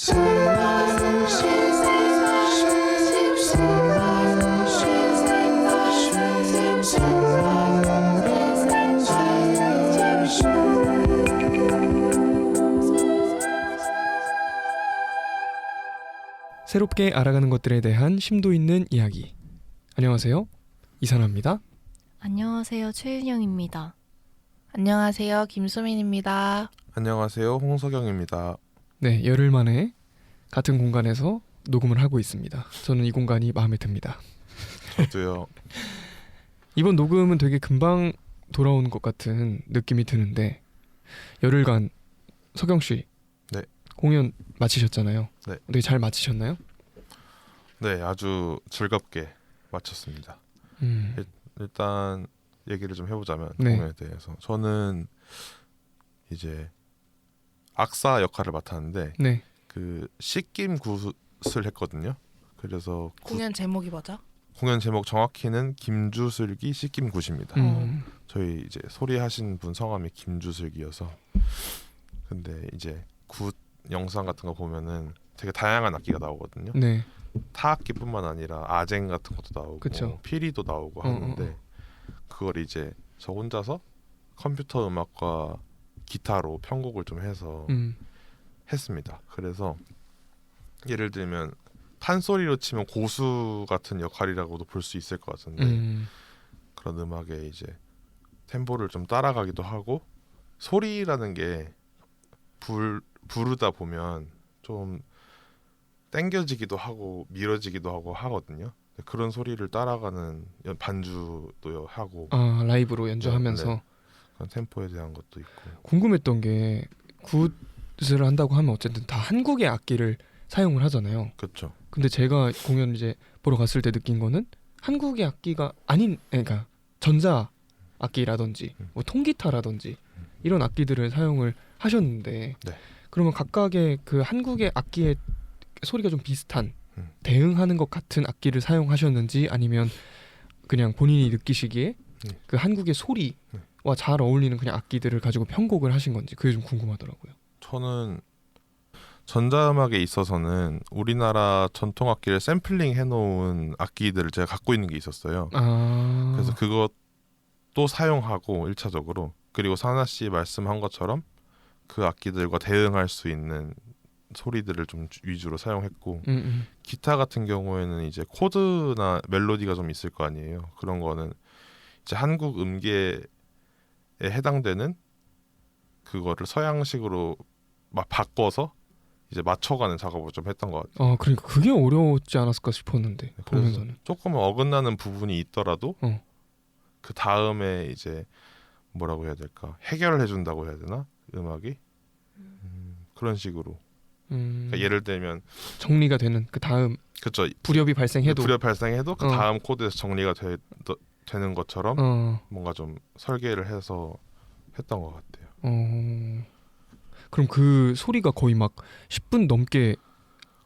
새롭게 알아가는 것들에 대한 심도 있는 이야기. 안녕하세요, 이산화입니다. 안녕하세요, 최윤영입니다. 안녕하세요, 김수민입니다. 안녕하세요, 홍석영입니다. 네, 열흘 만에 같은 공간에서 녹음을 하고 있습니다. 저는 이 공간이 마음에 듭니다. 저도요. 이번 녹음은 되게 금방 돌아오는 것 같은 느낌이 드는데, 열흘간 석영씨 네. 공연 마치셨잖아요. 네. 되게 잘 마치셨나요? 네, 아주 즐겁게 마쳤습니다. 일단 얘기를 좀 해보자면 네. 공연에 대해서 저는 이제 악사 역할을 맡았는데 네. 그 씻김 굿을 했거든요. 그래서 공연 제목이 뭐죠? 공연 제목 정확히는 김주슬기 씻김 굿입니다. 저희 이제 소리하신 분 성함이 김주슬기여서. 근데 이제 굿 영상 같은 거 보면은 되게 다양한 악기가 나오거든요. 네. 타악기뿐만 아니라 아쟁 같은 것도 나오고 그쵸. 피리도 나오고 하는데 그걸 이제 저 혼자서 컴퓨터 음악과 기타로 편곡을 좀 해서 했습니다. 그래서 예를 들면 판소리로 치면 고수 같은 역할이라고도 볼 수 있을 것 같은데 그런 음악에 이제 템포를 좀 따라가기도 하고, 소리라는 게 부르다 보면 좀 땡겨지기도 하고 밀어지기도 하고 하거든요. 그런 소리를 따라가는 반주도 하고. 아, 라이브로 연주하면서. 네. 그런 템포에 대한 것도 있고. 궁금했던 게, 굿을 한다고 하면 어쨌든 다 한국의 악기를 사용을 하잖아요. 그렇죠. 근데 제가 공연 이제 보러 갔을 때 느낀 거는 한국의 악기가 아닌, 그러니까 전자 악기라든지 뭐 통기타라든지 이런 악기들을 사용을 하셨는데, 네. 그러면 각각의 그 한국의 악기의 소리가 좀 비슷한 대응하는 것 같은 악기를 사용하셨는지, 아니면 그냥 본인이 느끼시기에 그 한국의 소리와 잘 어울리는 그냥 악기들을 가지고 편곡을 하신 건지, 그게 좀 궁금하더라고요. 저는 전자음악에 있어서는 우리나라 전통 악기를 샘플링 해놓은 악기들을 제가 갖고 있는 게 있었어요. 그래서 그것도 사용하고 1차적으로, 그리고 사나 씨 말씀한 것처럼 그 악기들과 대응할 수 있는 소리들을 좀 위주로 사용했고, 기타 같은 경우에는 이제 코드나 멜로디가 좀 있을 거 아니에요. 그런 거는 이제 한국 음계에 해당되는 그거를 서양식으로 막 바꿔서 이제 맞춰가는 작업을 좀 했던 것 같아요. 그러니까 그게 어려웠지 않았을까 싶었는데, 보면서는 조금 어긋나는 부분이 있더라도 그 다음에 이제 뭐라고 해야 될까, 해결을 해준다고 해야 되나, 음악이 그런 식으로. 그러니까 예를 들면 정리가 되는 그 다음, 그쵸, 불협이 발생해도 그 다음 코드에서 정리가 되는 것처럼 뭔가 좀 설계를 해서 했던 것 같아요. 그럼 그 소리가 거의 막 10분 넘게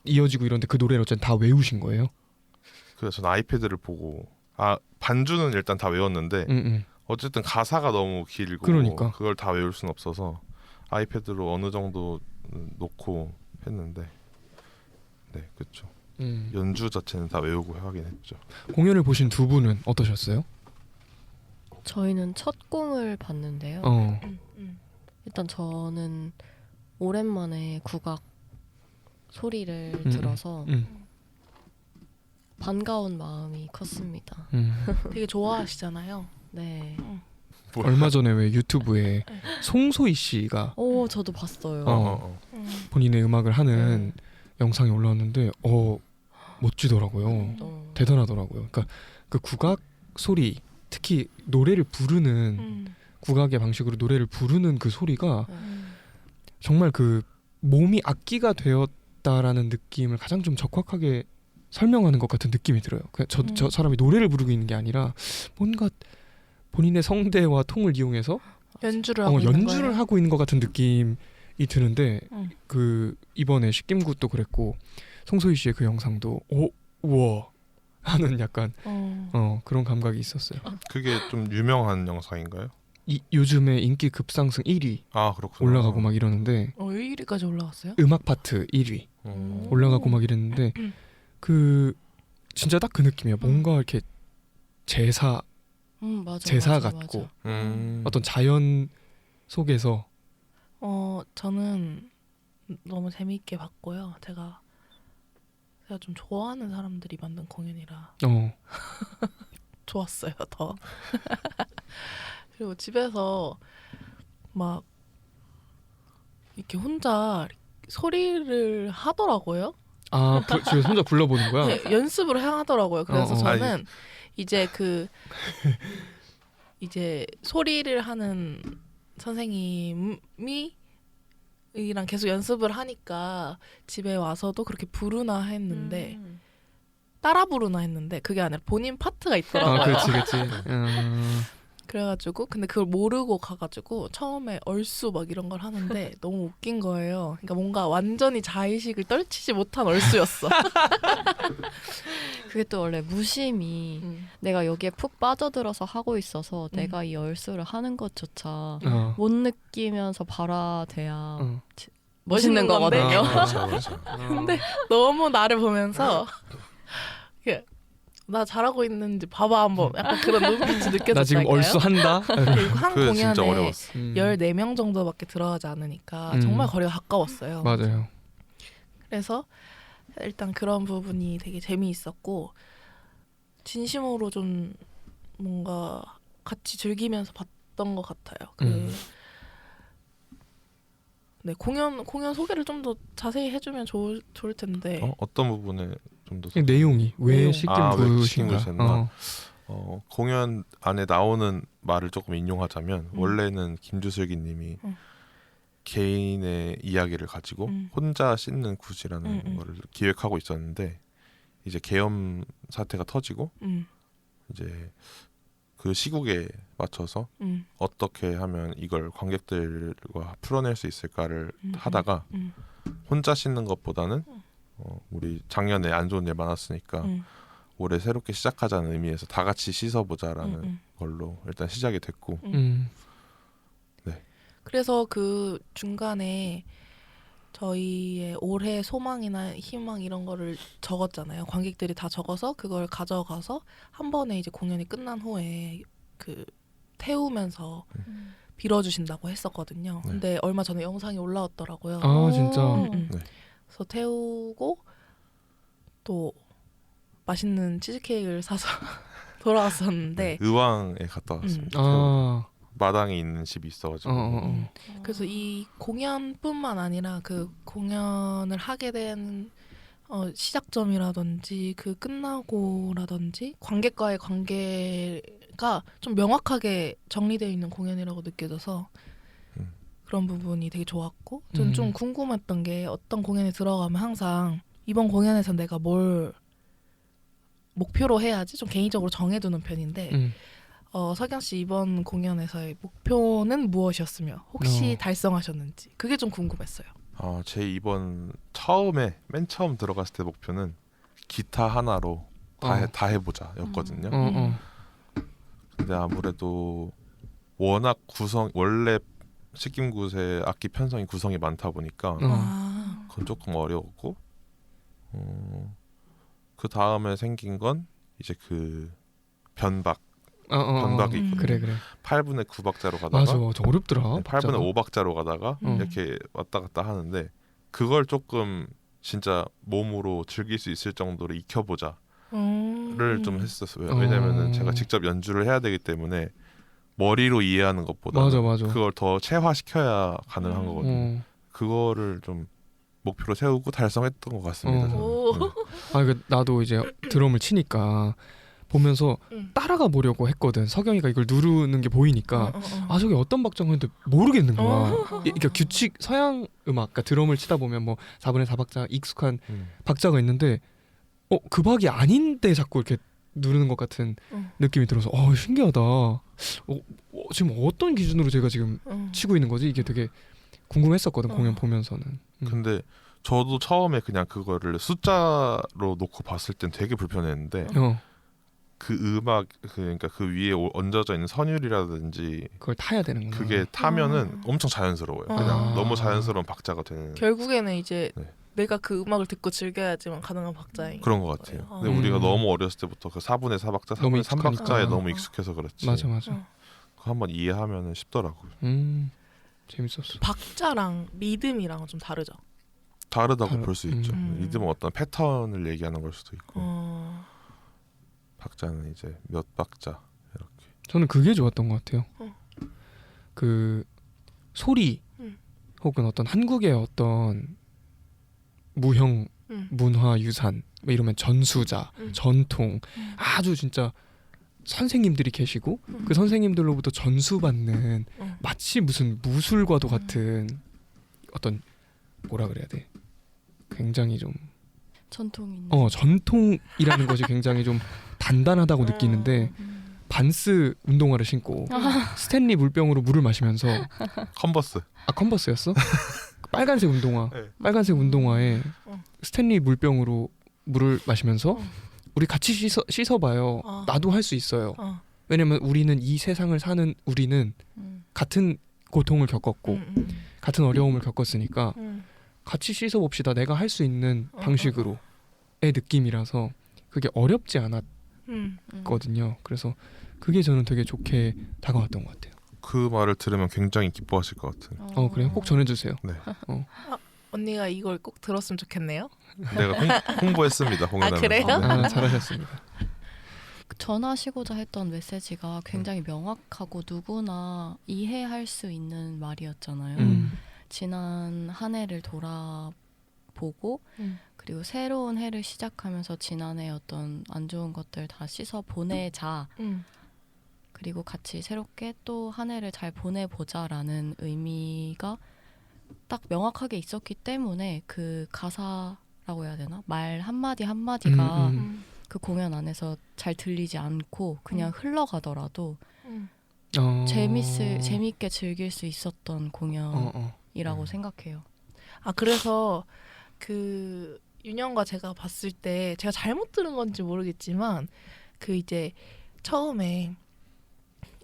이어지고 이런데 그 노래를 어쨌든 다 외우신 거예요? 그래서 저는 아이패드를 보고, 반주는 일단 다 외웠는데 어쨌든 가사가 너무 길고 그러니까. 그걸 다 외울 수는 없어서 아이패드로 어느 정도 놓고 했는데, 네, 그렇죠. 연주 자체는 다 외우고 하긴 했죠. 공연을 보신 두 분은 어떠셨어요? 저희는 첫 공을 봤는데요. 일단 저는 오랜만에 국악 소리를 들어서 반가운 마음이 컸습니다. 되게 좋아하시잖아요. 네. 얼마 전에 왜 유튜브에 송소희 씨가 저도 봤어요. 본인의 음악을 하는 영상이 올라왔는데 멋지더라고요. 대단하더라고요. 그러니까 그 국악 소리, 특히 노래를 부르는 국악의 방식으로 노래를 부르는 그 소리가 정말 그 몸이 악기가 되었다라는 느낌을 가장 좀 적확하게 설명하는 것 같은 느낌이 들어요. 저 사람이 노래를 부르고 있는 게 아니라 뭔가 본인의 성대와 통을 이용해서 연주를 하고 있는 연주를 거예요? 하고 있는 것 같은 느낌이 드는데, 그 이번에 씻김굿도 그랬고 송소희 씨의 그 영상도 우와 하는 약간 그런 감각이 있었어요. 그게 좀 유명한 영상인가요? 요즘에 인기 급상승 1위 그렇구나. 올라가고 막 이러는데 1위까지 올라갔어요? 음악 파트 1위. 올라가고 막 이랬는데 그 진짜 딱 그 느낌이야. 뭔가 이렇게 제사 같고 어떤 자연 속에서 저는 너무 재미있게 봤고요. 제가 좀 좋아하는 사람들이 만든 공연이라 좋았어요. 더 그리고 집에서 막 이렇게 혼자 소리를 하더라고요. 지금 혼자 불러보는 거야? 네, 연습을 하더라고요. 그래서 저는 이제 이제 소리를 하는 선생님이 이랑 계속 연습을 하니까 집에 와서도 그렇게 부르나 했는데 따라 부르나 했는데 그게 아니라 본인 파트가 있더라고요. 그렇지. 그래가지고 근데 그걸 모르고 가가지고 처음에 얼쑤 막 이런 걸 하는데 너무 웃긴 거예요. 그러니까 뭔가 완전히 자의식을 떨치지 못한 얼쑤였어. 그게 또 원래 무심히 내가 여기에 푹 빠져들어서 하고 있어서 내가 이 얼쑤를 하는 것조차 못 느끼면서 발화돼야 멋있는 거거든요. 맞아. 근데 너무 나를 보면서 나 잘하고 있는지 봐봐 한번 약간 그런 눈빛이 느껴졌다니까요. 나 지금 얼쑤한다? 그리고 한 그게 진짜 공연에 어려웠어. 14명 정도밖에 들어가지 않으니까 정말 거리가 가까웠어요. 맞아요. 그래서 일단 그런 부분이 되게 재미있었고 진심으로 좀 뭔가 같이 즐기면서 봤던 것 같아요. 네, 공연 소개를 좀 더 자세히 해주면 좋을 텐데. 어떤 부분에 좀 더 내용이 왜 내용. 시킴굿인가? 공연 안에 나오는 말을 조금 인용하자면 원래는 김주슬기님이 개인의 이야기를 가지고 혼자 씻는 굿이라는 거를 기획하고 있었는데 이제 계엄 사태가 터지고 이제 그 시국에 맞춰서 어떻게 하면 이걸 관객들과 풀어낼 수 있을까를 하다가 혼자 씻는 것보다는 우리 작년에 안 좋은 일 많았으니까 올해 새롭게 시작하자는 의미에서 다 같이 씻어보자라는 걸로 일단 시작이 됐고 네. 그래서 그 중간에 저희의 올해 소망이나 희망 이런 거를 적었잖아요. 관객들이 다 적어서 그걸 가져가서 한 번에 이제 공연이 끝난 후에 그 태우면서 빌어주신다고 했었거든요. 네. 근데 얼마 전에 영상이 올라왔더라고요. 진짜. 네. 그래서 태우고 또 맛있는 치즈케이크를 사서 돌아왔었는데 의왕에 갔다 왔습니다. 마당에 있는 집이 있어가지고 그래서 이 공연뿐만 아니라 그 공연을 하게 된 시작점이라든지 그 끝나고라든지 관객과의 관계가 좀 명확하게 정리되어 있는 공연이라고 느껴져서 그런 부분이 되게 좋았고 저는 좀 궁금했던 게 어떤 공연에 들어가면 항상 이번 공연에서 내가 뭘 목표로 해야지 좀 개인적으로 정해두는 편인데 석영 씨 이번 공연에서의 목표는 무엇이었으며 혹시 달성하셨는지 그게 좀 궁금했어요. 제 이번 맨 처음 들어갔을 때 목표는 기타 하나로 다 해보자였거든요. 근데 아무래도 워낙 원래 식김굿의 악기 편성이 구성이 많다 보니까 그건 조금 어려웠고 그 다음에 생긴 건 이제 그 변박이 있거든요. 그래. 8분의 9박자로 가다가 맞아, 어렵더라. 8분의 5박자로 가다가 이렇게 왔다 갔다 하는데 그걸 조금 진짜 몸으로 즐길 수 있을 정도로 익혀보자를 좀 했었어요. 왜냐면은 제가 직접 연주를 해야 되기 때문에 머리로 이해하는 것보다 맞아. 그걸 더 체화시켜야 가능한 거거든요. 그거를 좀 목표로 세우고 달성했던 것 같습니다. 나도 이제 드럼을 치니까 보면서 따라가 보려고 했거든. 석영이가 이걸 누르는 게 보이니까 저게 어떤 박자인데 모르겠는 거야. 그러니까 규칙 서양 음악, 그러니까 드럼을 치다 보면 뭐 4분의 4박자 익숙한 박자가 있는데 그 박이 아닌데 자꾸 이렇게 누르는 것 같은 느낌이 들어서 신기하다. 지금 어떤 기준으로 제가 지금 치고 있는 거지? 이게 되게 궁금했었거든. 공연 보면서는. 근데 저도 처음에 그냥 그거를 숫자로 놓고 봤을 땐 되게 불편했는데 그 음악 그러니까 그 위에 얹어져 있는 선율이라든지 그걸 타야 되는 거야. 그게 타면은 엄청 자연스러워요. 그냥 너무 자연스러운 박자가 되는. 결국에는 이제 내가 그 음악을 듣고 즐겨야지만 가능한 박자인 그런 것 같아요. 거예요. 근데 우리가 너무 어렸을 때부터 그 4분의 4박자, 너무 4분의 3박자에 익숙하니까. 너무 익숙해서 그렇지. 맞아. 그거 한번 이해하면 쉽더라고요. 재밌었어. 박자랑 리듬이랑은 좀 다르죠. 다르다고 볼 수 있죠. 음. 리듬은 어떤 패턴을 얘기하는 걸 수도 있고 어. 박자는 이제 몇 박자 이렇게. 저는 그게 좋았던 것 같아요. 어. 그 소리 혹은 어떤 한국의 어떤 무형 문화 유산 뭐 이러면 전수자, 전통 아주 진짜 선생님들이 계시고 그 선생님들로부터 전수받는 마치 무슨 무술과도 같은 어떤 뭐라 그래야 돼? 굉장히 좀 전통이 있는. 전통이라는 것이 굉장히 좀 단단하다고 느끼는데 반스 운동화를 신고 스탠리 물병으로 물을 마시면서 컨버스. 컨버스였어? 빨간색 운동화. 네. 빨간색 운동화에 스탠리 물병으로 물을 마시면서 우리 같이 씻어봐요. 나도 할 수 있어요. 왜냐면 우리는 이 세상을 사는 우리는 같은 고통을 겪었고 같은 어려움을 겪었으니까 같이 씻어봅시다. 내가 할 수 있는 방식으로의 느낌이라서 그게 어렵지 않았거든요. 그래서 그게 저는 되게 좋게 다가왔던 것 같아요. 그 말을 들으면 굉장히 기뻐하실 것 같은. 그래요? 꼭 전해주세요. 네. 언니가 이걸 꼭 들었으면 좋겠네요. 내가 홍보했습니다. 공연하면서. 그래요? 잘하셨습니다. 전하시고자 했던 메시지가 굉장히 명확하고 누구나 이해할 수 있는 말이었잖아요. 지난 한 해를 돌아보고 그리고 새로운 해를 시작하면서 지난해 어떤 안 좋은 것들 다 씻어 보내자. 그리고 같이 새롭게 또 한 해를 잘 보내보자라는 의미가 딱 명확하게 있었기 때문에 그 가사라고 해야 되나? 말 한마디 한마디가 그 공연 안에서 잘 들리지 않고 그냥 흘러가더라도 재밌게 즐길 수 있었던 공연이라고 생각해요. 그래서 그 윤영과 제가 봤을 때 제가 잘못 들은 건지 모르겠지만 그 이제 처음에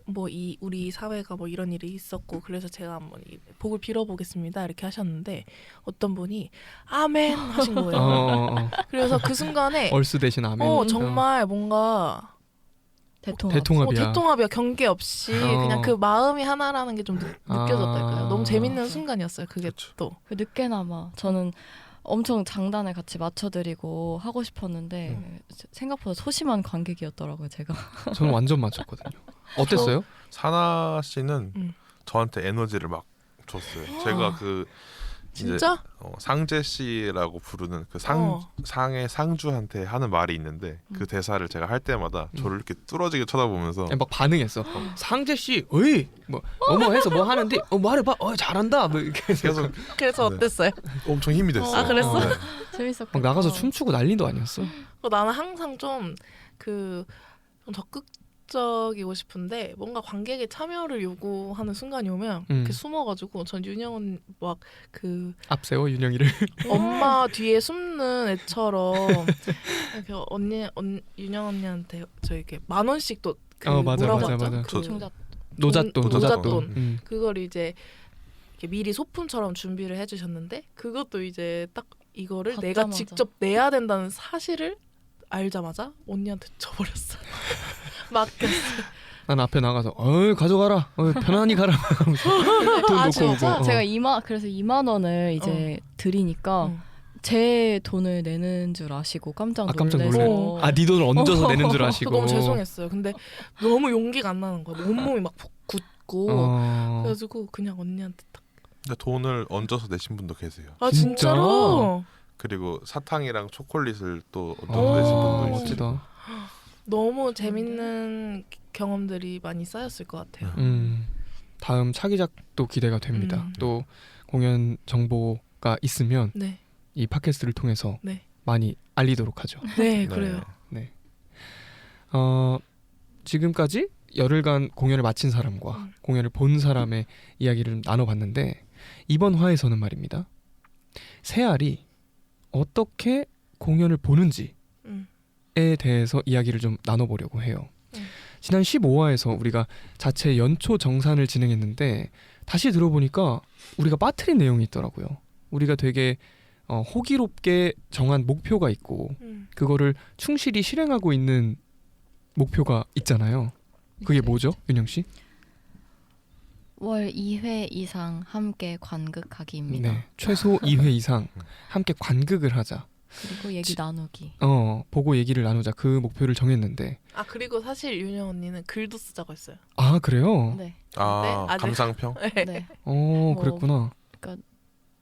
뭐 우리 사회가 뭐 이런 일이 있었고 그래서 제가 한번 복을 빌어보겠습니다 이렇게 하셨는데 어떤 분이 아멘 하신 거예요. 그래서 그 순간에 얼쑤 대신 아멘. 정말 뭔가 대통합이야. 경계 없이 그냥 그 마음이 하나라는 게 좀 느껴졌달까요. 너무 재밌는 순간이었어요. 그게 또 늦게나마 저는 엄청 장단을 같이 맞춰드리고 하고 싶었는데 생각보다 소심한 관객이었더라고요. 제가. 저는 완전 맞췄거든요. 어땠어요? 사나 씨는 저한테 에너지를 막 줬어요. 제가 그 진짜? 이제 상재 씨라고 부르는 그 상의 상주한테 하는 말이 있는데 그 대사를 제가 할 때마다 저를 이렇게 뚫어지게 쳐다보면서 막 반응했어. 상재 씨, 어이 뭐 해서 뭐 하는데 말해봐. 잘한다. 뭐 이렇게 계속. 그래서 어땠어요? 엄청 힘이 됐어요. 그랬어? 네. 재밌었고 막 나가서 춤추고 난리도 아니었어. 나는 항상 좀 적극적이고 싶은데 뭔가 관객의 참여를 요구하는 순간이 오면 이렇게 숨어가지고 전 윤영은 막 그 앞세워 윤영이를 엄마 뒤에 숨는 애처럼 이렇게 윤영 언니한테 저 이렇게 10,000원씩 또 맞아. 노잣돈. 그걸 이제 이렇게 미리 소품처럼 준비를 해주셨는데 그것도 이제 딱 이거를 내가 직접 내야 된다는 사실을 알자마자 언니한테 줘버렸어요. 맡겼어. 난 앞에 나가서 가져가라. 편안히 가라. 돈 놓고 오고. 제가 그래서 2만 원을 이제 드리니까 제 돈을 내는 줄 아시고 깜짝 놀래서 네 돈을 얹어서 내는 줄 아시고 너무 죄송했어요. 근데 너무 용기가 안 나는 거야. 온몸이 막 굳고 그래가지고 그냥 언니한테 딱. 근데 돈을 얹어서 내신 분도 계세요. 진짜로? 그리고 사탕이랑 초콜릿을 또 얹어서 내신 분도 있어요. 너무 재밌는 경험들이 많이 쌓였을 것 같아요. 다음 차기작도 기대가 됩니다. 또 공연 정보가 있으면 이 팟캐스트를 통해서 많이 알리도록 하죠. 네, 그래요. 네. 지금까지 열흘간 공연을 마친 사람과 공연을 본 사람의 이야기를 나눠봤는데 이번 화에서는 말입니다. 새알이 어떻게 공연을 보는지에 대해서 이야기를 좀 나눠보려고 해요. 지난 15화에서 우리가 자체 연초 정산을 진행했는데 다시 들어보니까 우리가 빠뜨린 내용이 있더라고요. 우리가 되게 호기롭게 정한 목표가 있고 그거를 충실히 실행하고 있는 목표가 있잖아요. 그게 뭐죠, 윤영 씨? 월 2회 이상 함께 관극하기입니다. 네, 최소 2회 이상 함께 관극을 하자. 그리고 얘기 나누기. 보고 얘기를 나누자. 그 목표를 정했는데. 아 그리고 사실 윤영 언니는 글도 쓰자고 했어요. 아 그래요? 네. 아 아직- 감상평? 네. 그랬구나.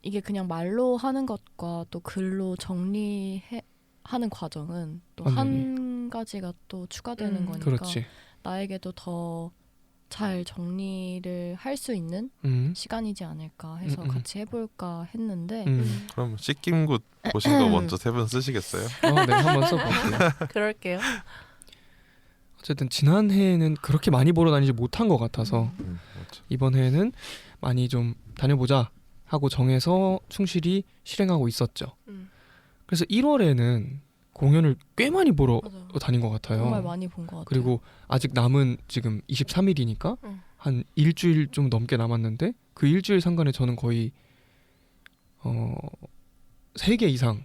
이게 그냥 말로 하는 것과 또 글로 정리하는 과정은 또 한 가지가 또 추가되는 거니까 그렇지. 나에게도 더 잘 정리를 할 수 있는 시간이지 않을까 해서 같이 해볼까 했는데 그럼 씻김굿 보신 거 먼저 세 분 쓰시겠어요? 네, 한번 써볼게요. 그럴게요. 어쨌든 지난 해에는 그렇게 많이 보러 다니지 못한 것 같아서 맞죠. 이번 해에는 많이 좀 다녀보자 하고 정해서 충실히 실행하고 있었죠. 그래서 1월에는 공연을 꽤 많이 보러 맞아요. 다닌 것 같아요. 정말 많이 본 것 같아요. 그리고 아직 남은 지금 23일이니까 한 일주일 좀 넘게 남았는데 그 일주일 상간에 저는 거의 3개 이상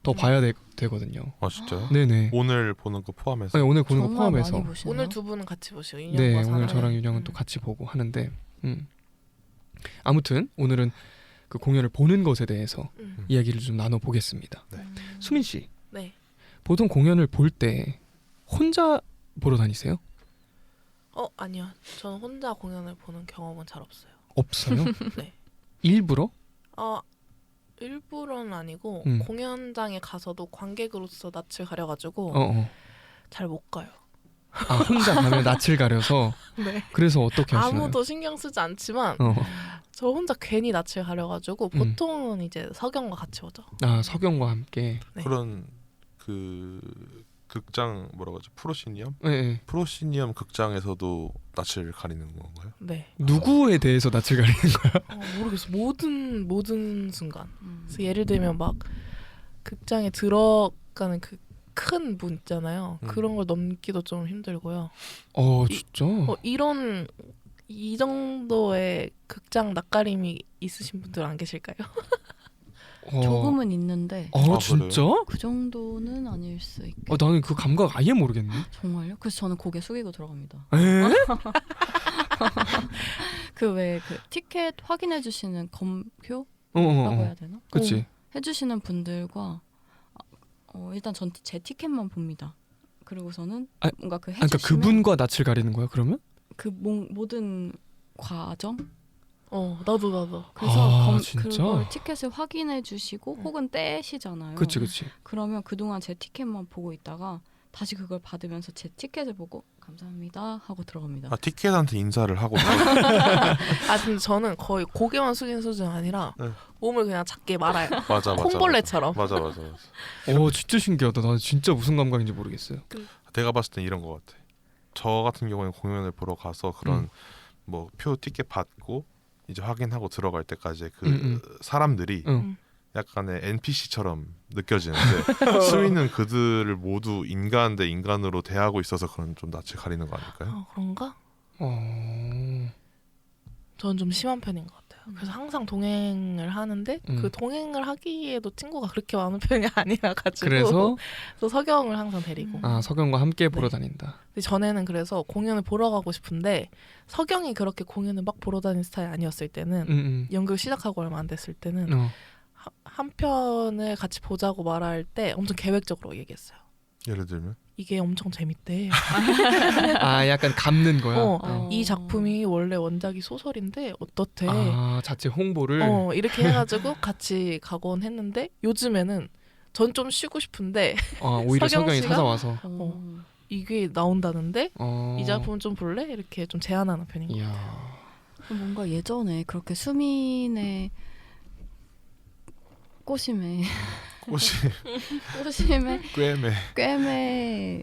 더 봐야 되거든요. 아 진짜요? 네네. 오늘 보는 거 포함해서? 네, 오늘 보는 거 정말 포함해서. 많이 보시나요? 오늘 두 분은 같이 보시고 네, 윤영과 오늘 사랑. 저랑 윤영은 또 같이 보고 하는데 아무튼 오늘은 그 공연을 보는 것에 대해서 이야기를 좀 나눠보겠습니다. 네. 수민 씨, 네. 보통 공연을 볼 때 혼자 보러 다니세요? 아니요. 저는 혼자 공연을 보는 경험은 잘 없어요. 없어요? 네. 일부러? 일부러는 아니고 공연장에 가서도 관객으로서 낯을 가려가지고 잘 못 가요. 아 혼자 가면 낯을 가려서. 네. 그래서 어떻게 하시나요? 아무도 신경 쓰지 않지만 저 혼자 괜히 낯을 가려가지고 보통은 이제 석영과 같이 오죠. 아 석영과 함께. 네. 그런 그 극장 뭐라고 하죠? 프로시니엄? 네. 프로시니엄 극장에서도 낯을 가리는 건가요? 네. 누구에 대해서 낯을 가리는 거야? 모르겠어. 모든 순간. 그래서 예를 들면 막 극장에 들어가는 그 큰 문 있잖아요. 그런 걸 넘기도 좀 힘들고요. 진짜? 이 정도의 극장 낯가림이 있으신 분들 안 계실까요? 조금은 있는데 진짜? 그 정도는 아닐 수 있겠. 나는 그 감각 아예 모르겠네. 정말요? 그래서 저는 고개 숙이고 들어갑니다. 에? 그 왜 그 티켓 확인해 주시는 검표라고 해야 되나? 그치. 해주시는 분들과 일단 전 제 티켓만 봅니다. 그리고서는 뭔가 그 그러니까 해주시면 그분과 낯을 가리는 거야 그러면? 그 모든 과정. 나도. 그래서 진짜? 그걸 티켓을 확인해 주시고 혹은 떼시잖아요. 그치. 그러면 그동안 제 티켓만 보고 있다가 다시 그걸 받으면서 제 티켓을 보고 감사합니다 하고 들어갑니다. 아 티켓한테 인사를 하고 근데 저는 거의 고개만 숙이는 수준이 아니라 네. 몸을 그냥 작게 말아요. 맞아. 콩벌레처럼. 맞아. 진짜 신기하다. 나 진짜 무슨 감각인지 모르겠어요. 내가 봤을 땐 이런 것 같아. 저 같은 경우에는 공연을 보러 가서 그런 뭐 표 티켓 받고 이제 확인하고 들어갈 때까지 그 사람들이 약간의 NPC처럼 느껴지는데 수위는 그들을 모두 인간 대 인간으로 대하고 있어서 그런 좀 낯을 가리는 거 아닐까요? 그런가? 저는 좀 심한 편인 것 같아요. 그래서 항상 동행을 하는데 그 동행을 하기에도 친구가 그렇게 많은 편이 아니라 가지고 그래서 또 석영을 항상 데리고. 석영과 함께 보러 다닌다. 근데 전에는 그래서 공연을 보러 가고 싶은데 석영이 그렇게 공연을 막 보러 다니는 스타일 아니었을 때는 연극 시작하고 얼마 안 됐을 때는 한 편을 같이 보자고 말할 때 엄청 계획적으로 얘기했어요. 예를 들면? 이게 엄청 재밌대. 약간 감는 거야? 이 작품이 원래 원작이 소설인데 어떻대. 자체 홍보를? 이렇게 해가지고 같이 가곤 했는데 요즘에는 전 좀 쉬고 싶은데 오히려 석영이 씨가? 찾아와서 이게 나온다는데 이 어. 작품 좀 볼래? 이렇게 좀 제안하는 편인 것 같아요. 이야. 뭔가 예전에 그렇게 수민의 꼬심에 꿰매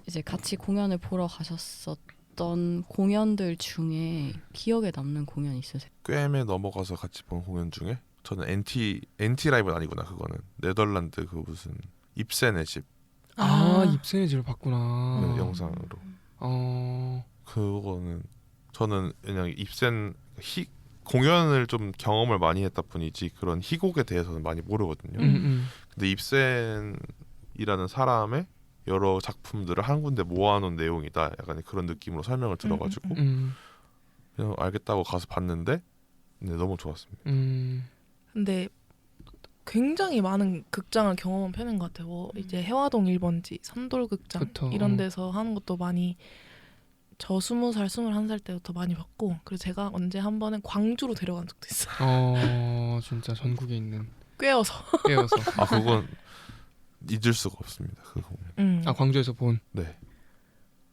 이제 같이 공연을 보러 가셨었던 공연들 중에 기억에 남는 공연 있으세요? 꿰매 넘어가서 같이 본 공연 중에 저는 엔티 라이브는 아니구나. 그거는 네덜란드 그 무슨 입센의 집 입생의 집을 봤구나. 영상으로. 그거는 저는 그냥 입센 공연을 좀 경험을 많이 했다 뿐이지 그런 희곡에 대해서는 많이 모르거든요. 근데 입센이라는 사람의 여러 작품들을 한 군데 모아놓은 내용이다. 약간 그런 느낌으로 설명을 들어가지고 그냥 알겠다고 가서 봤는데 네, 너무 좋았습니다. 근데 굉장히 많은 극장을 경험한 편인 것 같아요. 뭐 이제 해화동 1번지, 산돌극장 그쵸. 이런 데서 하는 것도 많이 저 20살, 21살 때부터 많이 봤고 그리고 제가 언제 한 번은 광주로 데려간 적도 있어요. 진짜 전국에 있는 꿰어서. 아 그건 잊을 수가 없습니다. 그 공연. 광주에서 본 네.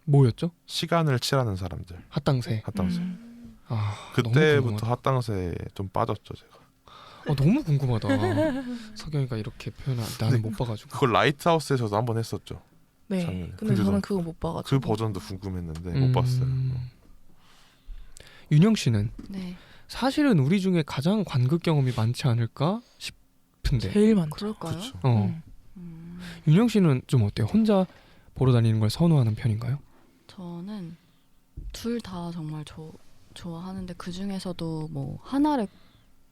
뭐였죠? 시간을 칠하는 사람들. 핫당새. 그때부터 핫당새에 좀 빠졌죠 제가. 너무 궁금하다. 석영이가 이렇게 표현한 나는 못 봐가지고. 그걸 라이트하우스에서도 한번 했었죠. 네. 작년에. 근데 저는 그거 못 봐가지고. 그 버전도 궁금했는데 못 봤어요. 윤영 씨는 네. 사실은 우리 중에 가장 관극 경험이 많지 않을까 싶은데. 제일 많죠. 그럴까요? 그쵸. 윤영 씨는 좀 어때요? 혼자 보러 다니는 걸 선호하는 편인가요? 저는 둘 다 정말 좋아하는데 그 중에서도 뭐 하나를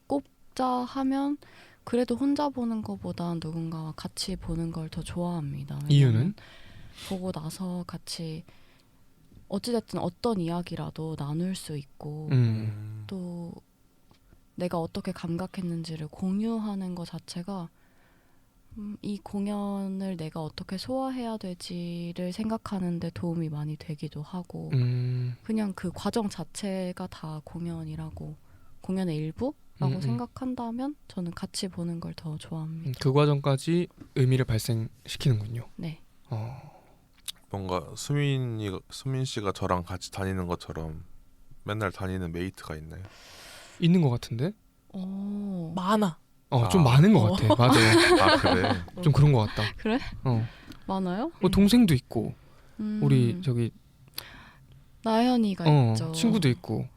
꼽자 하면 그래도 혼자 보는 것보다 누군가와 같이 보는 걸 더 좋아합니다. 이유는? 보고 나서 같이 어찌됐든 어떤 이야기라도 나눌 수 있고 또 내가 어떻게 감각했는지를 공유하는 것 자체가 이 공연을 내가 어떻게 소화해야 되지를 생각하는 데 도움이 많이 되기도 하고 그냥 그 과정 자체가 다 공연이라고 공연의 일부라고 생각한다면 저는 같이 보는 걸 더 좋아합니다. 그 과정까지 의미를 발생시키는군요. 네. 뭔가 수민 씨가 저랑 같이 다니는 것처럼 맨날 다니는 메이트가 있나요? 있는 것 같은데? 많아. 좀 많은 것 같아. 맞아요. 아 그래? 좀 그런 것 같다. 그래? 많아요? 뭐 동생도 있고 우리 저기 나연이가 있죠. 친구도 있고.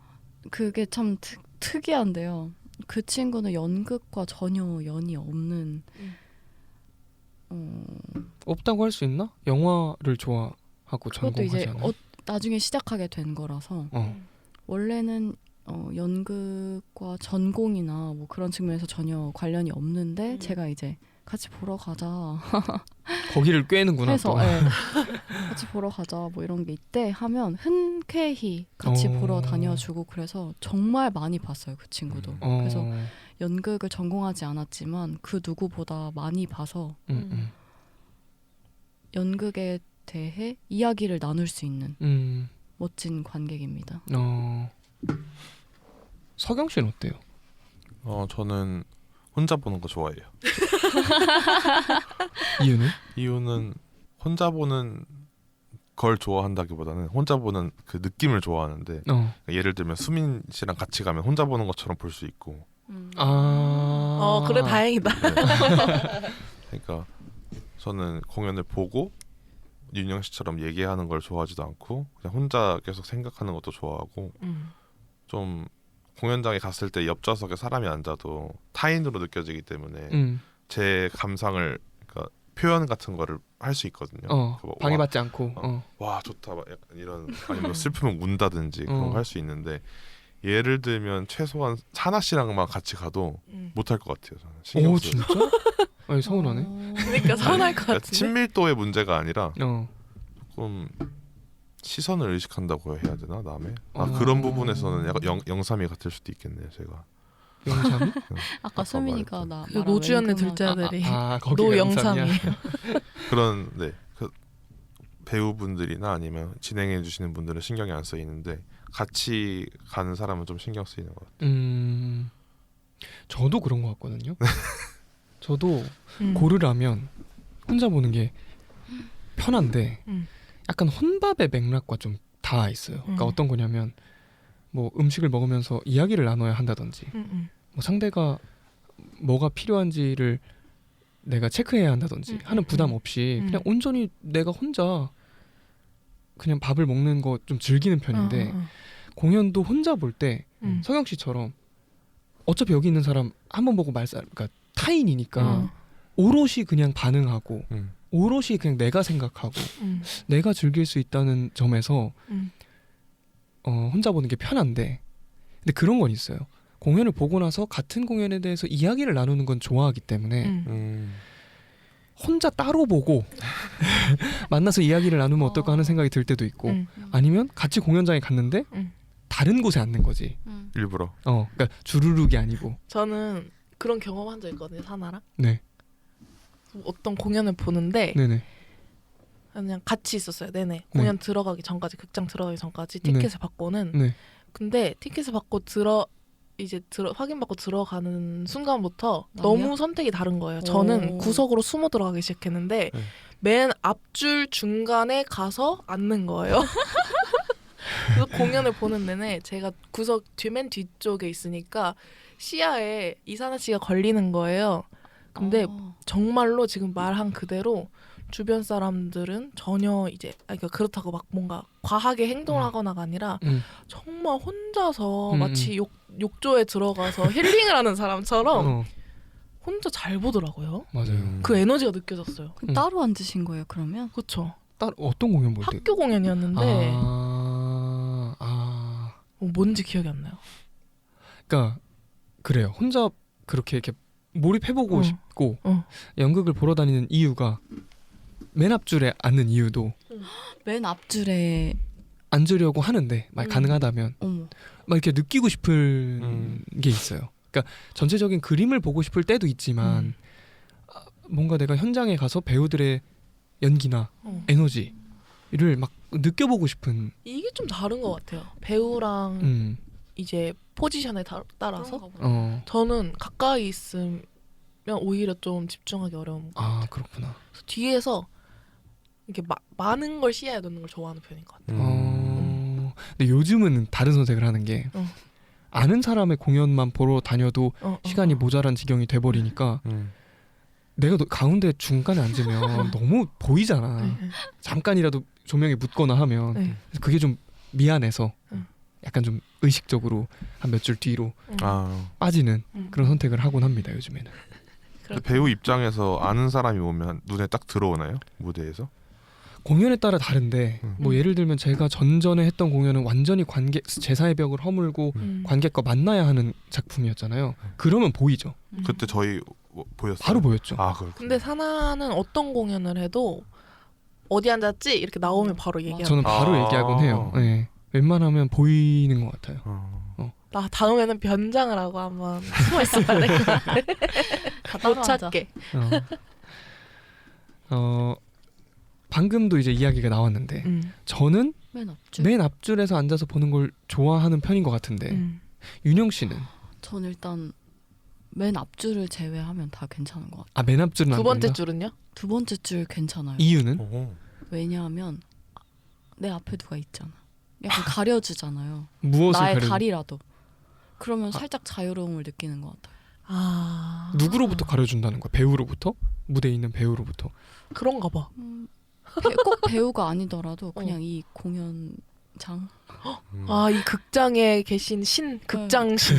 그게 참 특이한데요. 그 친구는 연극과 전혀 연이 없는 없다고 할 수 있나? 영화를 좋아하고 그것도 이제 전공하잖아요. 나중에 시작하게 된 거라서 원래는 연극과 전공이나 뭐 그런 측면에서 전혀 관련이 없는데 제가 이제 같이 보러 가자 거기를 꿰는구나. 해서 또. 네, 같이 보러 가자 뭐 이런 게 있대 하면 흔쾌히 같이 보러 다녀주고 그래서 정말 많이 봤어요 그 친구도. 그래서 연극을 전공하지 않았지만 그 누구보다 많이 봐서 연극에 대해 이야기를 나눌 수 있는 멋진 관객입니다. 석영 씨는 어때요? 저는 혼자 보는 거 좋아해요. 이유는 혼자 보는 걸 좋아한다기보다는 혼자 보는 그 느낌을 좋아하는데 예를 들면 수민 씨랑 같이 가면 혼자 보는 것처럼 볼 수 있고 그래 다행이다. 네. 그러니까 저는 공연을 보고 윤영 씨처럼 얘기하는 걸 좋아하지도 않고 그냥 혼자 계속 생각하는 것도 좋아하고 좀 공연장에 갔을 때 옆좌석에 사람이 앉아도 타인으로 느껴지기 때문에 제 감상을 그러니까 표현 같은 거를 할 수 있거든요. 방해받지 않고 와 좋다 막 약간 이런 아니면 슬프면 운다든지 그런 거 할 수 있는데 예를 들면 최소한 사나 씨랑만 같이 가도 못할 것 같아요. 저는 신경 오 쓰여서. 진짜? 아니 서운하네. 그러니까 서운할 것 그러니까 같은데. 친밀도의 문제가 아니라 조금 시선을 의식한다고 해야 되나 남의? 그런 부분에서는 약간 영삼이 같을 수도 있겠네요. 제가 영삼이? 아까 수민이가 나 그 노주현의 둘째 아들이 노영삼이에요. 그런 그 배우분들이나 아니면 진행해 주시는 분들은 신경이 안 쓰이는데 같이 가는 사람은 좀 신경 쓰이는 것 같아요. 저도 그런 것 같거든요. 저도 고르라면 혼자 보는 게 편한데 약간 혼밥의 맥락과 좀 닿아 있어요. 그러니까 어떤 거냐면 뭐 음식을 먹으면서 이야기를 나눠야 한다든지 뭐 상대가 뭐가 필요한지를 내가 체크해야 한다든지 하는 부담 없이 그냥 온전히 내가 혼자 그냥 밥을 먹는 거 좀 즐기는 편인데 공연도 혼자 볼 때 석영 씨처럼 어차피 여기 있는 사람 한 번 보고 그러니까 타인이니까 오롯이 그냥 반응하고 오롯이 그냥 내가 생각하고 내가 즐길 수 있다는 점에서 혼자 보는 게 편한데 근데 그런 건 있어요. 공연을 보고 나서 같은 공연에 대해서 이야기를 나누는 건 좋아하기 때문에 혼자 따로 보고 만나서 이야기를 나누면 어떨까 하는 생각이 들 때도 있고 아니면 같이 공연장에 갔는데 다른 곳에 앉는 거지. 일부러. 그러니까 주르륵이 아니고. 저는 그런 경험한 적 있거든요. 사나랑. 네. 어떤 공연을 보는데 네네. 그냥 같이 있었어요. 내내. 공연 들어가기 전까지, 극장 들어가기 전까지 티켓을 받고는. 네. 근데 티켓을 받고 확인받고 들어가는 순간부터 아니요? 너무 선택이 다른 거예요. 저는 오. 구석으로 숨어 들어가기 시작했는데 맨 앞줄 중간에 가서 앉는 거예요. 그래서 공연을 보는 내내 제가 구석 맨 뒤쪽에 있으니까 시야에 이사나 씨가 걸리는 거예요. 근데 정말로 지금 말한 그대로 주변 사람들은 전혀 이제 그러니까 그렇다고 막 뭔가 과하게 행동을 하거나가 아니라 정말 혼자서 마치 욕조에 들어가서 힐링을 하는 사람처럼 혼자 잘 보더라고요. 맞아요. 그 에너지가 느껴졌어요. 따로 앉으신 거예요 그러면? 그렇죠. 따로 어떤 공연 볼 때? 학교 공연이었는데 아. 뭔지 기억이 안 나요. 그러니까 그래요. 혼자 그렇게 이렇게 몰입해보고 싶고 연극을 보러 다니는 이유가 맨 앞줄에 앉는 이유도 맨 앞줄에 앉으려고 하는데 막 가능하다면 어머. 막 이렇게 느끼고 싶은 게 있어요. 그러니까 전체적인 그림을 보고 싶을 때도 있지만 뭔가 내가 현장에 가서 배우들의 연기나 에너지를 막 느껴보고 싶은 이게 좀 다른 것 같아요. 배우랑 이제 포지션에 따라서 저는 가까이 있으면 오히려 좀 집중하기 어려운 것 같아요. 그렇구나. 그래서 뒤에서 이렇게 많은 걸 시야에 넣는 걸 좋아하는 편인 것 같아요. 근데 요즘은 다른 선택을 하는 게 아는 사람의 공연만 보러 다녀도 시간이 모자란 지경이 돼버리니까 내가 가운데 중간에 앉으면 너무 보이잖아. 잠깐이라도 조명이 묻거나 하면 그래서 그게 좀 미안해서 약간 좀 의식적으로 한 몇 줄 뒤로 빠지는 그런 선택을 하곤 합니다. 요즘에는. 배우 입장에서 아는 사람이 오면 눈에 딱 들어오나요? 무대에서? 공연에 따라 다른데 뭐 예를 들면 제가 전전에 했던 공연은 완전히 제사의 벽을 허물고 관객과 만나야 하는 작품이었잖아요. 그러면 보이죠. 그때 저희 보였어요. 바로 보였죠. 그렇구나. 근데 사나는 어떤 공연을 해도 어디 앉았지? 이렇게 나오면 바로 얘기하고. 저는 바로 얘기하곤 해요. 네. 웬만하면 보이는 것 같아요. 나 다음에는 변장을 하고 한번 숨어 있어야 될 것 같아. 못 찾게. 방금도 이제 이야기가 나왔는데 저는 맨 앞줄에서 앉아서 보는 걸 좋아하는 편인 것 같은데 윤영 씨는? 전 일단 맨 앞줄을 제외하면 다 괜찮은 것 같아요. 맨 앞줄은 안 두 번째 된다? 줄은요? 두 번째 줄 괜찮아요. 이유는? 왜냐하면 내 앞에 누가 있잖아. 약간 가려주잖아요. 무엇을 나의 가려? 다리라도. 그러면 살짝 자유로움을 느끼는 것 같아요. 누구로부터 가려준다는 거야? 배우로부터? 무대에 있는 배우로부터? 그런가 봐. 꼭 배우가 아니더라도 그냥 이 공연장. 이 극장에 계신 극장신.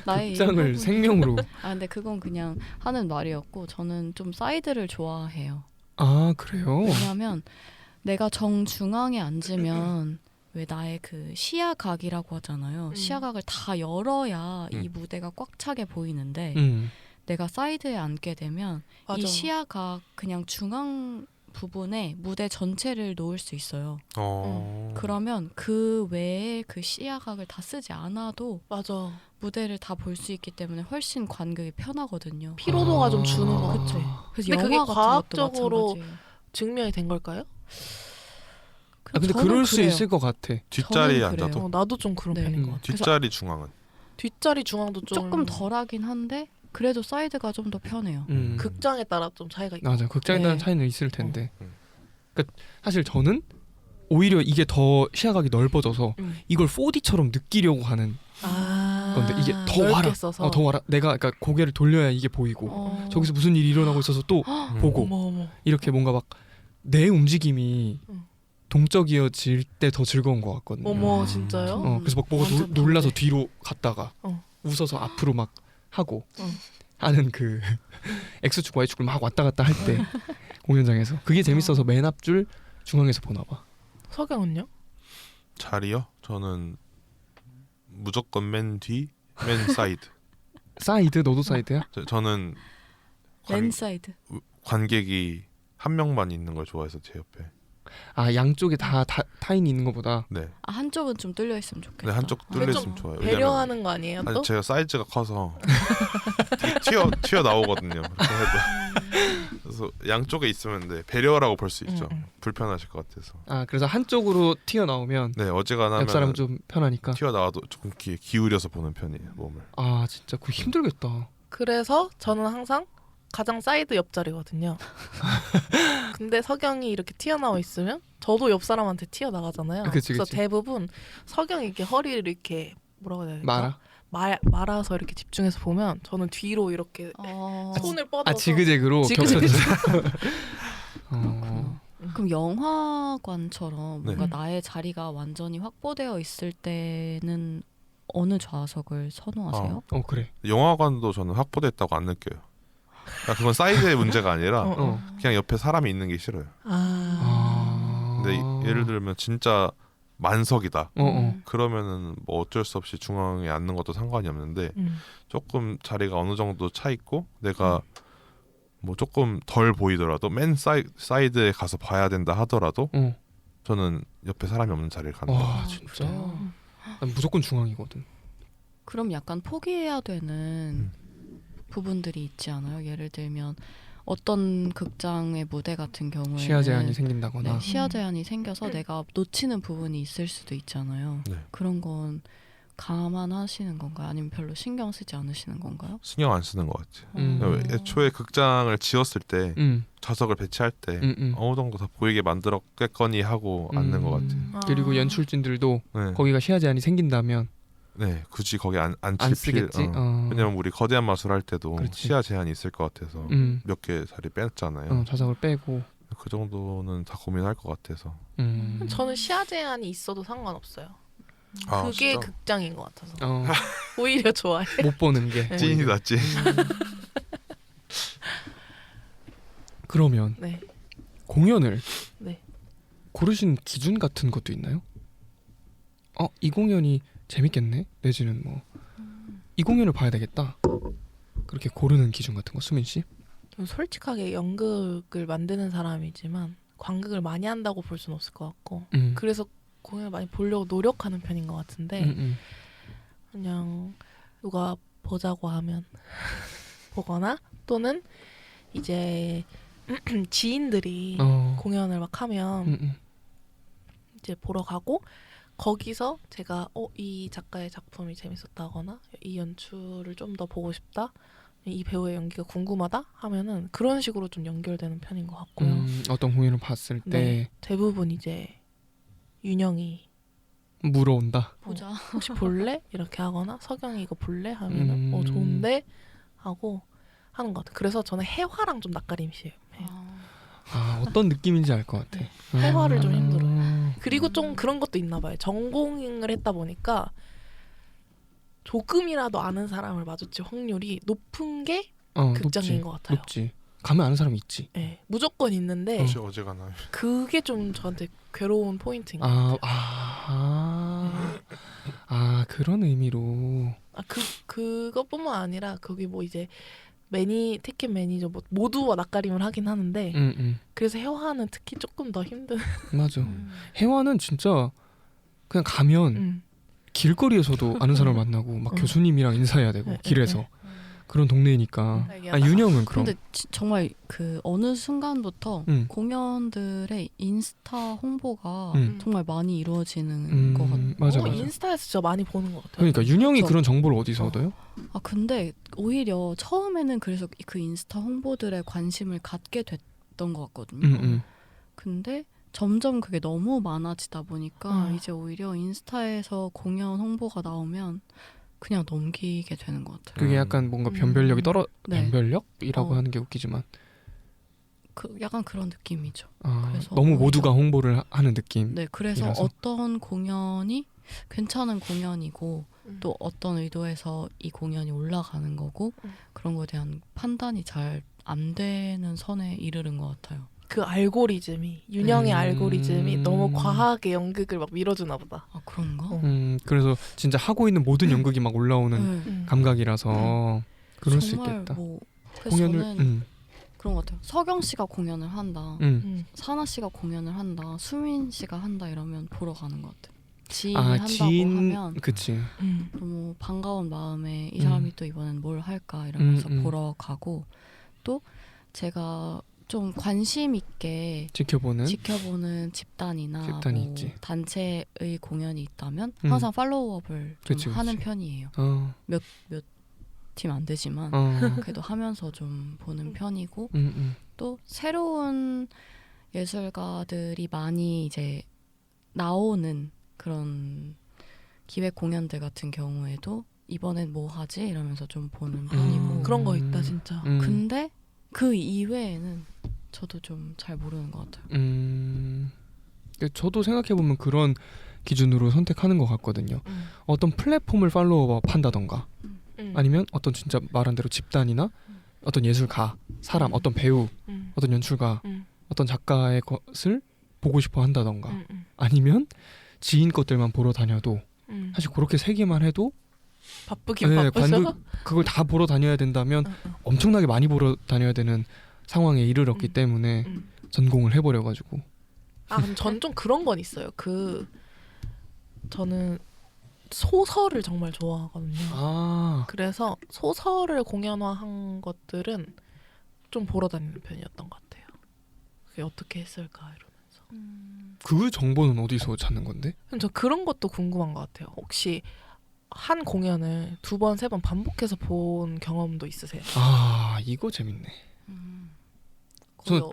나의 극장을 생명으로. 근데 그건 그냥 하는 말이었고 저는 좀 사이드를 좋아해요. 그래요? 왜냐하면 내가 정중앙에 앉으면 왜 나의 그 시야각이라고 하잖아요. 시야각을 다 열어야 이 무대가 꽉 차게 보이는데 내가 사이드에 앉게 되면 맞아. 이 시야각 그냥 중앙 부분에 무대 전체를 놓을 수 있어요. 그러면 그 외에 그 시야각을 다 쓰지 않아도 맞아. 무대를 다 볼 수 있기 때문에 훨씬 관객이 편하거든요. 피로도가 좀 주는 것 같아. 그래서 근데 그게 영화 같은 과학적으로 것도 마찬가지예요. 증명이 된 걸까요? 근데 저는 그럴 수 그래요. 있을 것 같아. 뒷자리에 저는 그래요. 앉아도 나도 좀 그런 네. 편인 것 같아. 뒷자리 중앙은 뒷자리 중앙도 좀 조금 덜하긴 한데 그래도 사이드가 좀 더 편해요. 극장에 따라 좀 차이가 있고. 맞아. 극장에 따른 네. 차이는 있을 텐데. 그러니까 사실 저는 오히려 이게 더 시야각이 넓어져서 이걸 4D처럼 느끼려고 하는 건데 이게 더 와라. 써서. 더 와라. 내가 그러니까 고개를 돌려야 이게 보이고 저기서 무슨 일이 일어나고 있어서 또 보고 어머. 이렇게 뭔가 막 내 움직임이 동적이어질 때 더 즐거운 것 같거든요. 어머 진짜요? 그래서 막 뭐가 완전 놀라서 다르네. 뒤로 갔다가 웃어서 앞으로 막 하고 하는 그 X축 Y축을 막 왔다 갔다 할 때 공연장에서 그게 재밌어서 맨 앞줄 중앙에서 보나 봐. 석영은요? 자리요? 저는 무조건 맨 뒤 맨 사이드. 사이드? 너도 사이드야? 저는 랜사이드. 관객이 한 명만 있는 걸 좋아해서 제 옆에. 아 양쪽에 다 타인이 있는 것보다. 네. 아 한쪽은 좀 뚫려 있으면 좋겠다. 네, 한쪽 뚫려 있으면 좋아요. 배려하는 거 아니에요? 또? 아니 제가 사이즈가 커서 튀어 나오거든요. 그렇게 해도. 그래서 양쪽에 있으면 네, 배려라고 볼 수 있죠. 불편하실 것 같아서. 아 그래서 한쪽으로 튀어 나오면 네, 어지간하면 옆 사람 좀 편하니까. 튀어 나와도 조금 기울여서 보는 편이에요, 몸을. 아 진짜 그거 힘들겠다. 그래서 저는 항상 가장 사이드 옆자리거든요. 근데 석영이 이렇게 튀어나와 있으면 저도 옆 사람한테 튀어나가잖아요. 그치, 그래서 그치. 대부분 석영이 이렇게 허리를 이렇게 뭐라고 해야 될까? 말아. 말아서 이렇게 집중해서 보면 저는 뒤로 이렇게 손을 뻗어서 아 지그재그로 지그재그. 겹쳐져서. 그럼 영화관처럼 네. 뭔가 나의 자리가 완전히 확보되어 있을 때는 어느 좌석을 선호하세요? 그래. 영화관도 저는 확보됐다고 안 느껴요. 그러니까 그건 사이즈의 문제가 아니라 그냥 옆에 사람이 있는 게 싫어요. 근데 예를 들면 진짜 만석이다. 그러면은 뭐 어쩔 수 없이 중앙에 앉는 것도 상관이 없는데 조금 자리가 어느 정도 차 있고 내가 뭐 조금 덜 보이더라도 맨 사이드에 가서 봐야 된다 하더라도 저는 옆에 사람이 없는 자리를 가는 거예요. 와 진짜. 난 무조건 중앙이거든. 그럼 약간 포기해야 되는 부분들이 있지 않아요? 예를 들면 어떤 극장의 무대 같은 경우에는 시야 제한이 생긴다거나. 네, 시야 제한이 생겨서 내가 놓치는 부분이 있을 수도 있잖아요. 네. 그런 건 감안하시는 건가요? 아니면 별로 신경 쓰지 않으시는 건가요? 신경 안 쓰는 것 같아요. 애초에 극장을 지었을 때 좌석을 배치할 때 어느 정도 다 보이게 만들었겠거니 하고 앉는 것 같아요. 그리고 연출진들도 네. 거기가 시야 제한이 생긴다면 네, 굳이 거기 안 안 쓰겠지. 왜냐면 우리 거대한 마술 할 때도 그렇지. 시야 제한이 있을 것 같아서 몇 개 자리 뺐잖아요. 좌석을 빼고. 그 정도는 다 고민할 것 같아서. 저는 시야 제한이 있어도 상관없어요. 아, 그게 진짜? 극장인 것 같아서 오히려 좋아해. 못 보는 게. 찐이다 찐. 그러면 네. 공연을 네. 고르신 기준 같은 것도 있나요? 이 공연이 재밌겠네. 내지는 뭐 이 공연을 봐야 되겠다. 그렇게 고르는 기준 같은 거 수민 씨? 솔직하게 연극을 만드는 사람이지만 관극을 많이 한다고 볼 수는 없을 것 같고 그래서 공연을 많이 보려고 노력하는 편인 것 같은데 그냥 누가 보자고 하면 보거나 또는 이제 지인들이 공연을 막 하면 이제 보러 가고 거기서 제가 이 작가의 작품이 재밌었다거나 이 연출을 좀 더 보고 싶다 이 배우의 연기가 궁금하다 하면은 그런 식으로 좀 연결되는 편인 것 같고요. 어떤 공연을 봤을 때 네, 대부분 이제 윤영이 물어온다. 보자. 혹시 볼래? 이렇게 하거나 석영이 이거 볼래? 하면은 좋은데 하고 하는 것 같아요. 그래서 저는 해화랑 좀 낯가림이에요. 어떤 느낌인지 알 것 같아. 해화를 좀 힘들어요. 그리고 좀 그런 것도 있나 봐요. 전공을 했다 보니까 조금이라도 아는 사람을 마주칠 확률이 높은 게 극장인 것 같아요. 높지. 가면 아는 사람이 있지. 네, 무조건 있는데 어제가 나요. 그게 좀 저한테 괴로운 포인트인 것 같아요. 그런 의미로. 그것뿐만 아니라 거기 뭐 이제 티켓 매니저 뭐 모두와 낯가림을 하긴 하는데 그래서 해화는 특히 조금 더 힘든. 맞아. 해화는 진짜 그냥 가면 길거리에서도 아는 사람을 만나고 막 교수님이랑 인사해야 되고 길에서 그런 동네니까. 윤영은 그럼. 근데 정말 그 어느 순간부터 공연들의 인스타 홍보가 정말 많이 이루어지는 것 같아요. 맞아. 인스타에서 진짜 많이 보는 것 같아요. 그러니까 윤영이 그쵸? 그런 정보를 어디서 얻어요? 근데 오히려 처음에는 그래서 그 인스타 홍보들에 관심을 갖게 됐던 것 같거든요. 근데 점점 그게 너무 많아지다 보니까 이제 오히려 인스타에서 공연 홍보가 나오면 그냥 넘기게 되는 것 같아요. 그게 약간 뭔가 변별력이 네. 변별력이라고 하는 게 웃기지만 약간 그런 느낌이죠. 그래서 너무 오히려, 모두가 홍보를 하는 느낌. 네, 그래서 이라서. 어떤 공연이 괜찮은 공연이고 또 어떤 의도에서 이 공연이 올라가는 거고 그런 거에 대한 판단이 잘 안 되는 선에 이르는 것 같아요. 그 알고리즘이 윤영의 알고리즘이 너무 과하게 연극을 막 밀어주나 보다. 그런가? 그래서 진짜 하고 있는 모든 연극이 막 올라오는 네. 감각이라서 그럴 수 정말 있겠다. 뭐 그래서 공연을 저는 그런 것 같아요. 서경 씨가 공연을 한다, 음. 사나 씨가 공연을 한다, 수민 씨가 한다 이러면 보러 가는 것 같아요. 지인이 아, 한다고 지인 하면 그치. 너무 반가운 마음에 이 사람이 또 이번엔 뭘 할까 이러면서 보러 가고, 또 제가 좀 관심 있게 지켜보는 지켜보는 집단이나 집단이 뭐 있지. 단체의 공연이 있다면 항상 팔로우업을 좀 그치, 하는 그치. 편이에요. 몇 팀 안 되지만 그래도 하면서 좀 보는 편이고, 또 새로운 예술가들이 많이 이제 나오는 그런 기획 공연들 같은 경우에도 이번엔 뭐 하지 이러면서 좀 보는 편이고, 그런 거 있다 진짜. 근데 그 이외에는 저도 좀 잘 모르는 것 같아요. 저도 생각해보면 그런 기준으로 선택하는 것 같거든요. 어떤 플랫폼을 팔로우업 한다던가 아니면 어떤 진짜 말한 대로 집단이나 어떤 예술가, 사람, 어떤 배우, 어떤 연출가, 어떤 작가의 것을 보고 싶어 한다던가 아니면 지인 것들만 보러 다녀도 사실 그렇게 세 개만 해도 바쁘긴 바쁘죠. 그걸 다 보러 다녀야 된다면 엄청나게 많이 보러 다녀야 되는 상황에 이르렀기 때문에 전공을 해버려가지고. 아, 그럼 전 좀 그런 건 있어요. 저는 소설을 정말 좋아하거든요. 그래서 소설을 공연화한 것들은 좀 보러 다니는 편이었던 것 같아요. 그게 어떻게 했을까 이러면서. 그 정보는 어디서 찾는 건데? 그럼 저 그런 것도 궁금한 것 같아요. 혹시 한 공연을 2번, 3번 반복해서 본 경험도 있으세요? 아, 이거 재밌네.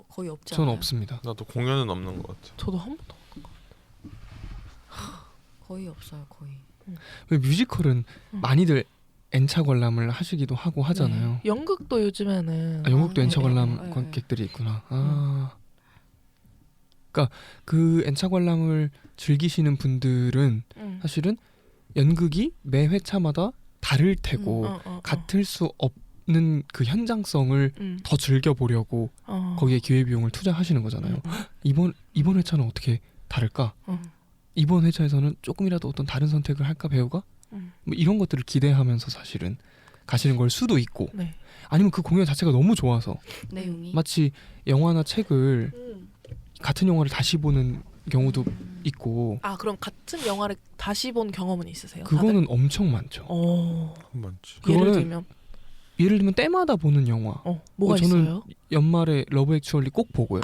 거의 없지 저는 않아요? 없습니다. 나도 공연은 없는 것 같아. 저도 한 번도. 거의 없어요. 거의. 왜 뮤지컬은 많이들 N차 관람을 하시기도 하고 하잖아요. 네. 연극도 요즘에는 연극도 N차 관람 네. 관객들이 있구나. 그러니까 그 N차 관람을 즐기시는 분들은 사실은 연극이 매 회차마다 다를 테고 같을 수 없는 그 현장성을 더 즐겨보려고 거기에 기회비용을 투자하시는 거잖아요. 이번 회차는 어떻게 다를까? 이번 회차에서는 조금이라도 어떤 다른 선택을 할까 배우가? 뭐 이런 것들을 기대하면서 사실은 가시는 걸 수도 있고, 네. 아니면 그 공연 자체가 너무 좋아서 내용이 마치 영화나 책을 같은 영화를 다시 보는 경우도 있고. 아, 그럼 같은 영화를 다시 본 경험은 있으세요? 그거는 엄청 많죠. 많지. 예를 들면 때마다 보는 영화. 뭐가 저는 있어요? 연말에 러브 액츄얼리 꼭 보고요.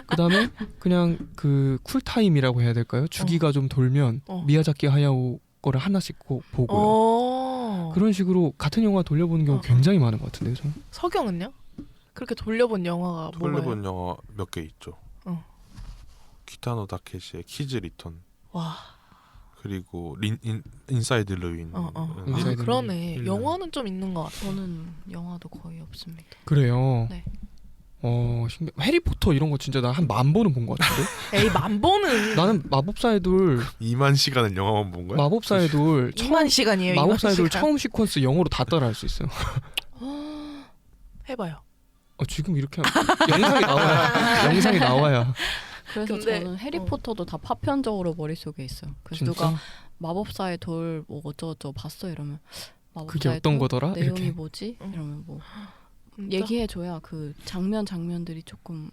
그다음에 그냥 그 쿨타임이라고 해야 될까요? 주기가 좀 돌면 미야자키 하야오 거를 하나씩 꼭 보고요. 그런 식으로 같은 영화 돌려보는 경우 굉장히 많은 것 같은데요, 저는. 서경은요? 그렇게 돌려본 영화가 뭐예요? 돌려본 영화 몇 개 있죠. 기타노 다케시의 키즈 리턴. 와. 그리고 인사이드 루인. 인사이드 그러네. 루인. 영화는 좀 있는 것 같아요. 저는 영화도 거의 없습니다. 그래요. 네. 신기해. 해리포터 이런 거 진짜 나 한 10,000번은 본 것 같은데. 에이, 10,000번은. 나는 마법사의 돌 2만 시간을 영화만 본 거야? 마법사의 돌 2만 시간이에요. 마법사의 2만 돌 시간. 처음 시퀀스 영어로 다 따라할 수 있어요. 해봐요. 지금 이렇게 영상이 나와야. 그래서 근데, 저는 해리포터도 다 파편적으로 머릿속에 있어요. 그래서 진짜? 누가 마법사의 돌 뭐 어쩌고저쩌고 봤어 이러면 그게 마법사의 어떤 돌? 거더라? 내용이 이렇게. 뭐지? 이러면 뭐 진짜? 얘기해줘야 그 장면들이 조금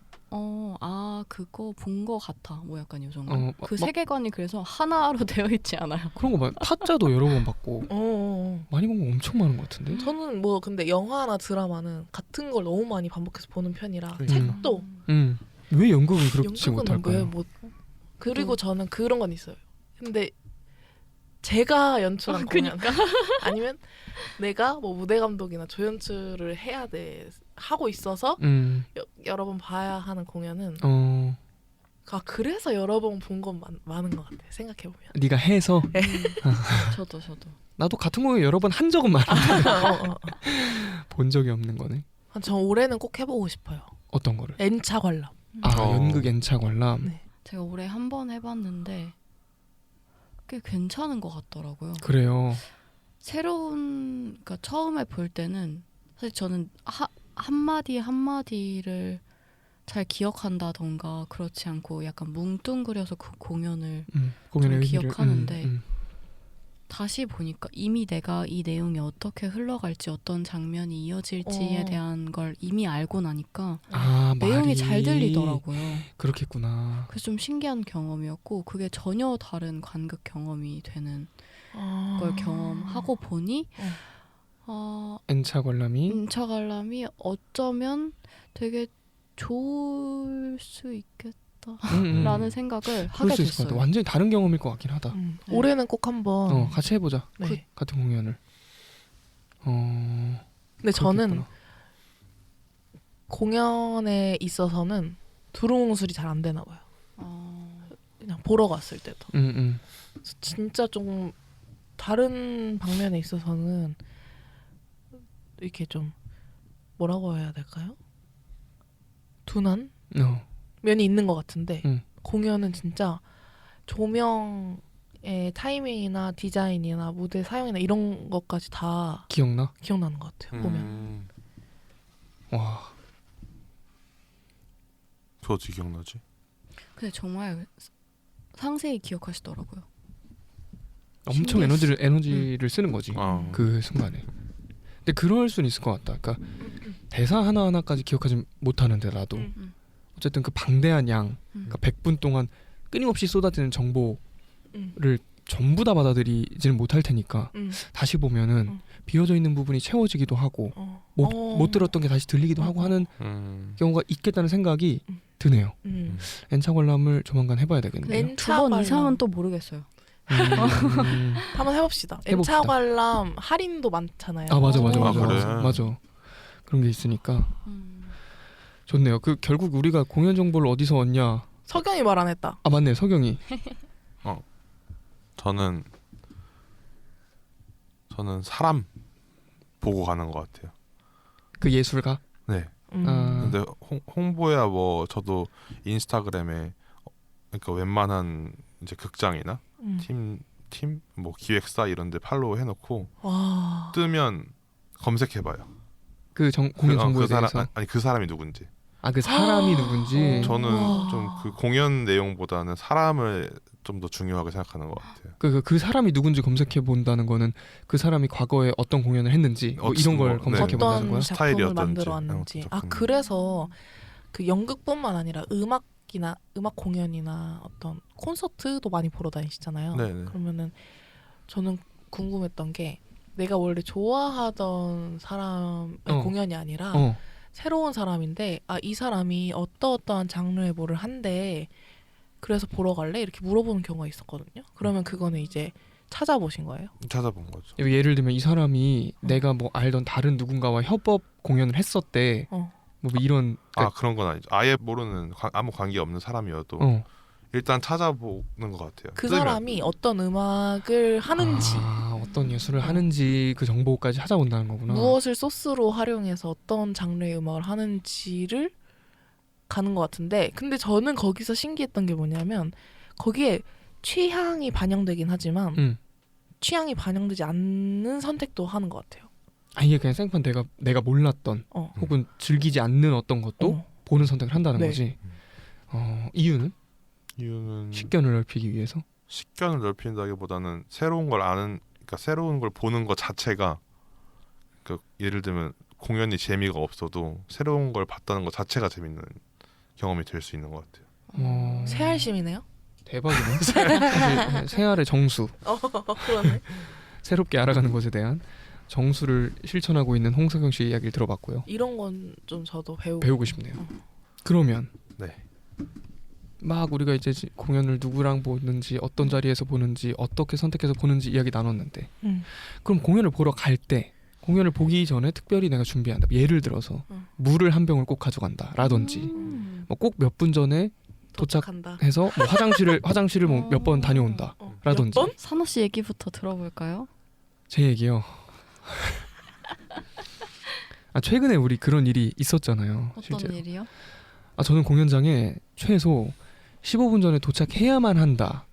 그거 본 거 같아. 뭐 약간 요 정도. 그 세계관이 그래서 하나로 되어 있지 않아요. 그런 거 막 타짜도 여러 번 봤고 많이 본 거 엄청 많은 것 같은데. 저는 뭐 근데 영화나 드라마는 같은 걸 너무 많이 반복해서 보는 편이라 그러니까. 책도 왜 연극은 그렇지 연극은 못할까요? 왜 못. 그리고 저는 그런 건 있어요. 근데 제가 연출한 공연 아니면 내가 뭐 무대 감독이나 조연출을 해야 돼 하고 있어서 여러 번 봐야 하는 공연은 그래서 여러 번 본 건 많은 것 같아. 생각해 보면. 네가 해서. 저도. 나도 같은 공연 여러 번 한 적은 많은데 본 적이 없는 거네. 전 올해는 꼭 해보고 싶어요. 어떤 거를? N차 관람. 연극 N차 관람. 네. 제가 올해 한 번 해봤는데 꽤 괜찮은 것 같더라고요. 그래요. 그러니까 처음에 볼 때는 사실 저는 한마디를 잘 기억한다던가 그렇지 않고 약간 뭉뚱그려서 그 공연을 공연의 좀 의미를, 기억하는데 다시 보니까 이미 내가 이 내용이 어떻게 흘러갈지 어떤 장면이 이어질지에 대한 걸 이미 알고 나니까 내용이 말이 잘 들리더라고요. 그렇겠구나. 그래서 좀 신기한 경험이었고 그게 전혀 다른 관극 경험이 되는 걸 경험하고 보니 N차 관람이 인차 관람이 어쩌면 되게 좋을 수 있겠다라는 생각을 하게 그럴 수 있을 것 같아. 됐어요. 완전히 다른 경험일 것 같긴 하다. 네. 올해는 꼭 한번 같이 해보자. 네. 같은 공연을. 근데 저는 공연에 있어서는 두루뭉술이 잘 안 되나 봐요. 그냥 보러 갔을 때도. 그래서 진짜 좀 다른 방면에 있어서는 이렇게 좀 뭐라고 해야 될까요? 둔한 면이 있는 것 같은데 공연은 진짜 조명의 타이밍이나 디자인이나 무대 사용이나 이런 것까지 다 기억나는 것 같아요. 보면. 와. 저 어떻게 기억나지? 근데 정말 상세히 기억하시더라고요. 엄청 에너지를 쓰는 거지. 그 순간에. 근데 그럴 수는 있을 것 같다. 그러니까 대사 하나하나까지 기억하지 못하는데 나도 어쨌든 그 방대한 양, 그러니까 100분 동안 끊임없이 쏟아지는 정보를 전부 다 받아들이지는 못할 테니까 다시 보면은 비어져 있는 부분이 채워지기도 하고 못 들었던 게 다시 들리기도 하고 하는 경우가 있겠다는 생각이 드네요. N차 관람을 조만간 해봐야 되겠네요. 2번 이상은 또 모르겠어요. 한번 해봅시다. N차 관람 할인도 많잖아요. 맞아. 그래? 맞아. 그런 게 있으니까 좋네요. 그 결국 우리가 공연 정보를 어디서 얻냐? 석영이 말 안 했다. 맞네, 석영이. 저는 사람 보고 가는 것 같아요. 그 예술가? 네. 근데 홍보야 뭐 저도 인스타그램에 그러니까 웬만한 이제 극장이나 팀 뭐 기획사 이런데 팔로우 해놓고 뜨면 검색해봐요. 공연 정보에 대해서. 그 사람이 누군지. 그 사람이 누군지. 저는 좀 그 공연 내용보다는 사람을 좀 더 중요하게 생각하는 것 같아요. 그 사람이 누군지 검색해 본다는 거는 그 사람이 과거에 어떤 공연을 했는지 뭐 이런 걸 검색해 본다는 거야. 어떤 작품을 만들어 왔는지. 그래서 그 연극뿐만 아니라 음악 공연이나 어떤 콘서트도 많이 보러 다니시잖아요. 네네. 그러면은 저는 궁금했던 게 내가 원래 좋아하던 사람의 공연이 아니라 새로운 사람인데 이 사람이 어떠한 장르의 뭐를 한대 그래서 보러 갈래? 이렇게 물어보는 경우가 있었거든요. 그러면 그거는 이제 찾아보신 거예요? 찾아본 거죠. 예를 들면 이 사람이 내가 뭐 알던 다른 누군가와 협업 공연을 했었대. 뭐 이런 그런 건 아니죠. 아예 모르는 아무 관계 없는 사람이어도 일단 찾아보는 것 같아요. 그 사람이 어떤 음악을 하는지 어떤 예술을 하는지 그 정보까지 찾아본다는 거구나. 무엇을 소스로 활용해서 어떤 장르의 음악을 하는지를 가는 것 같은데 근데 저는 거기서 신기했던 게 뭐냐면 거기에 취향이 반영되긴 하지만 취향이 반영되지 않는 선택도 하는 것 같아요. 이게 그냥 생판 내가 몰랐던 혹은 즐기지 않는 어떤 것도 보는 선택을 한다는 거지. 이유는 식견을 넓히기 위해서? 식견을 넓힌다기보다는 새로운 걸 아는, 그러니까 새로운 걸 보는 것 자체가, 그러니까 예를 들면 공연이 재미가 없어도 새로운 걸 봤다는 것 자체가 재밌는 경험이 될 수 있는 것 같아요. 새알심이네요. 대박이네. 새알의 정수. 그러네. 새롭게 알아가는 것에 대한 정수를 실천하고 있는 홍석영 씨의 이야기를 들어봤고요. 이런 건 좀 저도 배우고 싶네요. 그러면 네. 막 우리가 이제 공연을 누구랑 보는지 어떤 자리에서 보는지 어떻게 선택해서 보는지 이야기 나눴는데 그럼 공연을 보러 갈 때 공연을 보기 전에 특별히 내가 준비한다. 예를 들어서 물을 한 병을 꼭 가져간다 라든지 뭐 꼭 몇 분 전에 도착해서 뭐 화장실을 뭐 몇 번 다녀온다 라든지. 산호 씨 얘기부터 들어볼까요? 제 얘기요. 최근에 우리 그런 일이 있었잖아요. 어떤 실제로. 일이요? 저는 공연장에 최소 15분 전에 도착해야만 한다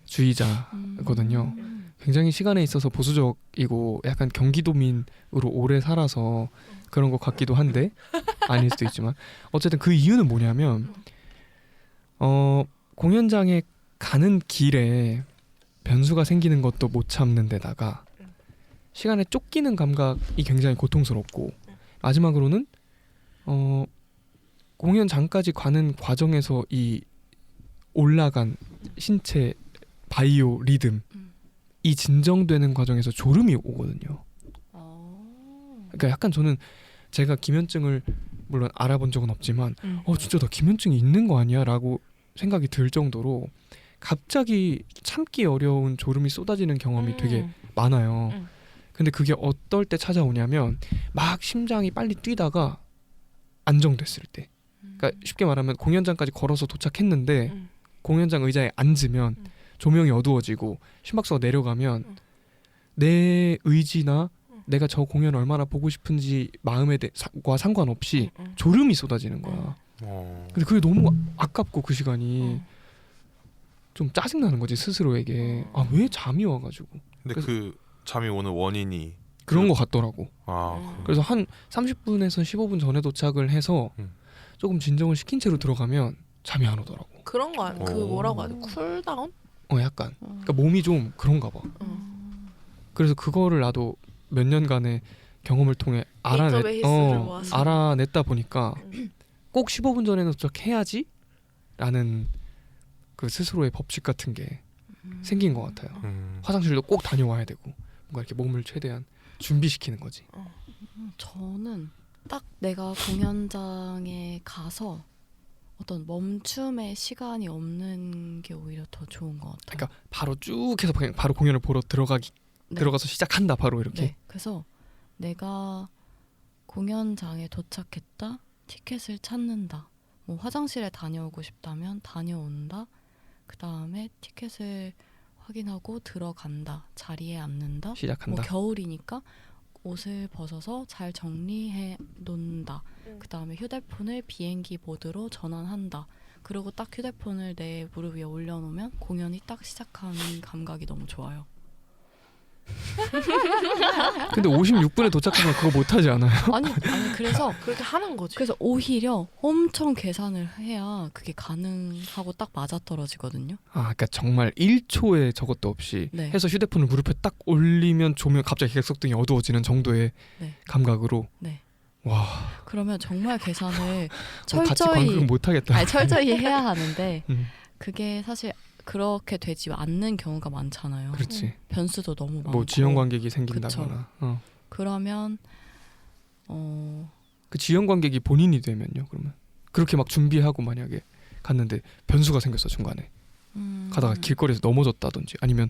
주의자거든요. 굉장히 시간에 있어서 보수적이고 약간 경기도민으로 오래 살아서 그런 것 같기도 한데 아닐 수도 있지만 어쨌든 그 이유는 뭐냐면 공연장에 가는 길에 변수가 생기는 것도 못 참는 데다가 시간에 쫓기는 감각이 굉장히 고통스럽고 마지막으로는 공연장까지 가는 과정에서 이 올라간 신체 바이오 리듬 이 진정되는 과정에서 졸음이 오거든요. 그러니까 약간 저는 제가 기면증을 물론 알아본 적은 없지만 진짜 나 기면증이 있는 거 아니야? 라고 생각이 들 정도로 갑자기 참기 어려운 졸음이 쏟아지는 경험이 되게 많아요. 근데 그게 어떨 때 찾아오냐면 막 심장이 빨리 뛰다가 안정됐을 때. 그러니까 쉽게 말하면 공연장까지 걸어서 도착했는데 공연장 의자에 앉으면 조명이 어두워지고 심박수가 내려가면 내 의지나 내가 저 공연 얼마나 보고 싶은지 마음에 과 상관없이 졸음이 쏟아지는 거야. 근데 그게 너무 아깝고 그 시간이 좀 짜증나는 거지 스스로에게. 아, 왜 잠이 와가지고. 근데 그 잠이 오는 원인이 그런 거 같더라고. 아, 그래서 한 30분에서 15분 전에 도착을 해서 조금 진정을 시킨 채로 들어가면 잠이 안 오더라고. 그런 거 그 뭐라고 하지? 쿨다운? 약간. 그러니까 몸이 좀 그런가 봐. 그래서 그거를 나도 몇 년간의 경험을 통해 알아냈다 보니까 꼭 15분 전에는 도착해야지 라는 그 스스로의 법칙 같은 게 생긴 것 같아요. 화장실도 꼭 다녀와야 되고 뭔가 이렇게 몸을 최대한 준비시키는 거지. 저는 딱 내가 공연장에 가서 어떤 멈춤의 시간이 없는 게 오히려 더 좋은 것 같아요. 그러니까 바로 쭉 해서 그냥 바로 공연을 보러 들어가서 시작한다 바로 이렇게. 네. 그래서 내가 공연장에 도착했다, 티켓을 찾는다, 뭐 화장실에 다녀오고 싶다면 다녀온다, 그 다음에 티켓을 확인하고 들어간다, 자리에 앉는다, 시작한다. 뭐 겨울이니까 옷을 벗어서 잘 정리해 놓는다. 그 다음에 휴대폰을 비행기 모드로 전환한다. 그리고 딱 휴대폰을 내 무릎 위에 올려놓으면 공연이 딱 시작하는 감각이 너무 좋아요. 근데 56분에 도착하면 그거 못하지 않아요? 아니 그래서 그렇게 하는 거지. 그래서 오히려 엄청 계산을 해야 그게 가능하고 딱 맞아떨어지거든요. 그러니까 정말 1초의 저것도 없이 네. 해서 휴대폰을 무릎에 딱 올리면 조명 갑자기 객석등이 어두워지는 정도의 네. 감각으로. 네. 와. 그러면 정말 계산을 같이 관객은 못하겠다. 철저히 해야 하는데 그게 사실 그렇게 되지 않는 경우가 많잖아요. 그렇지. 변수도 너무 많고. 뭐 지연 관객이 생긴다거나. 그러면 그 지연 관객이 본인이 되면요. 그러면 그렇게 막 준비하고 만약에 갔는데 변수가 생겼어 중간에. 가다가 길거리에서 넘어졌다든지 아니면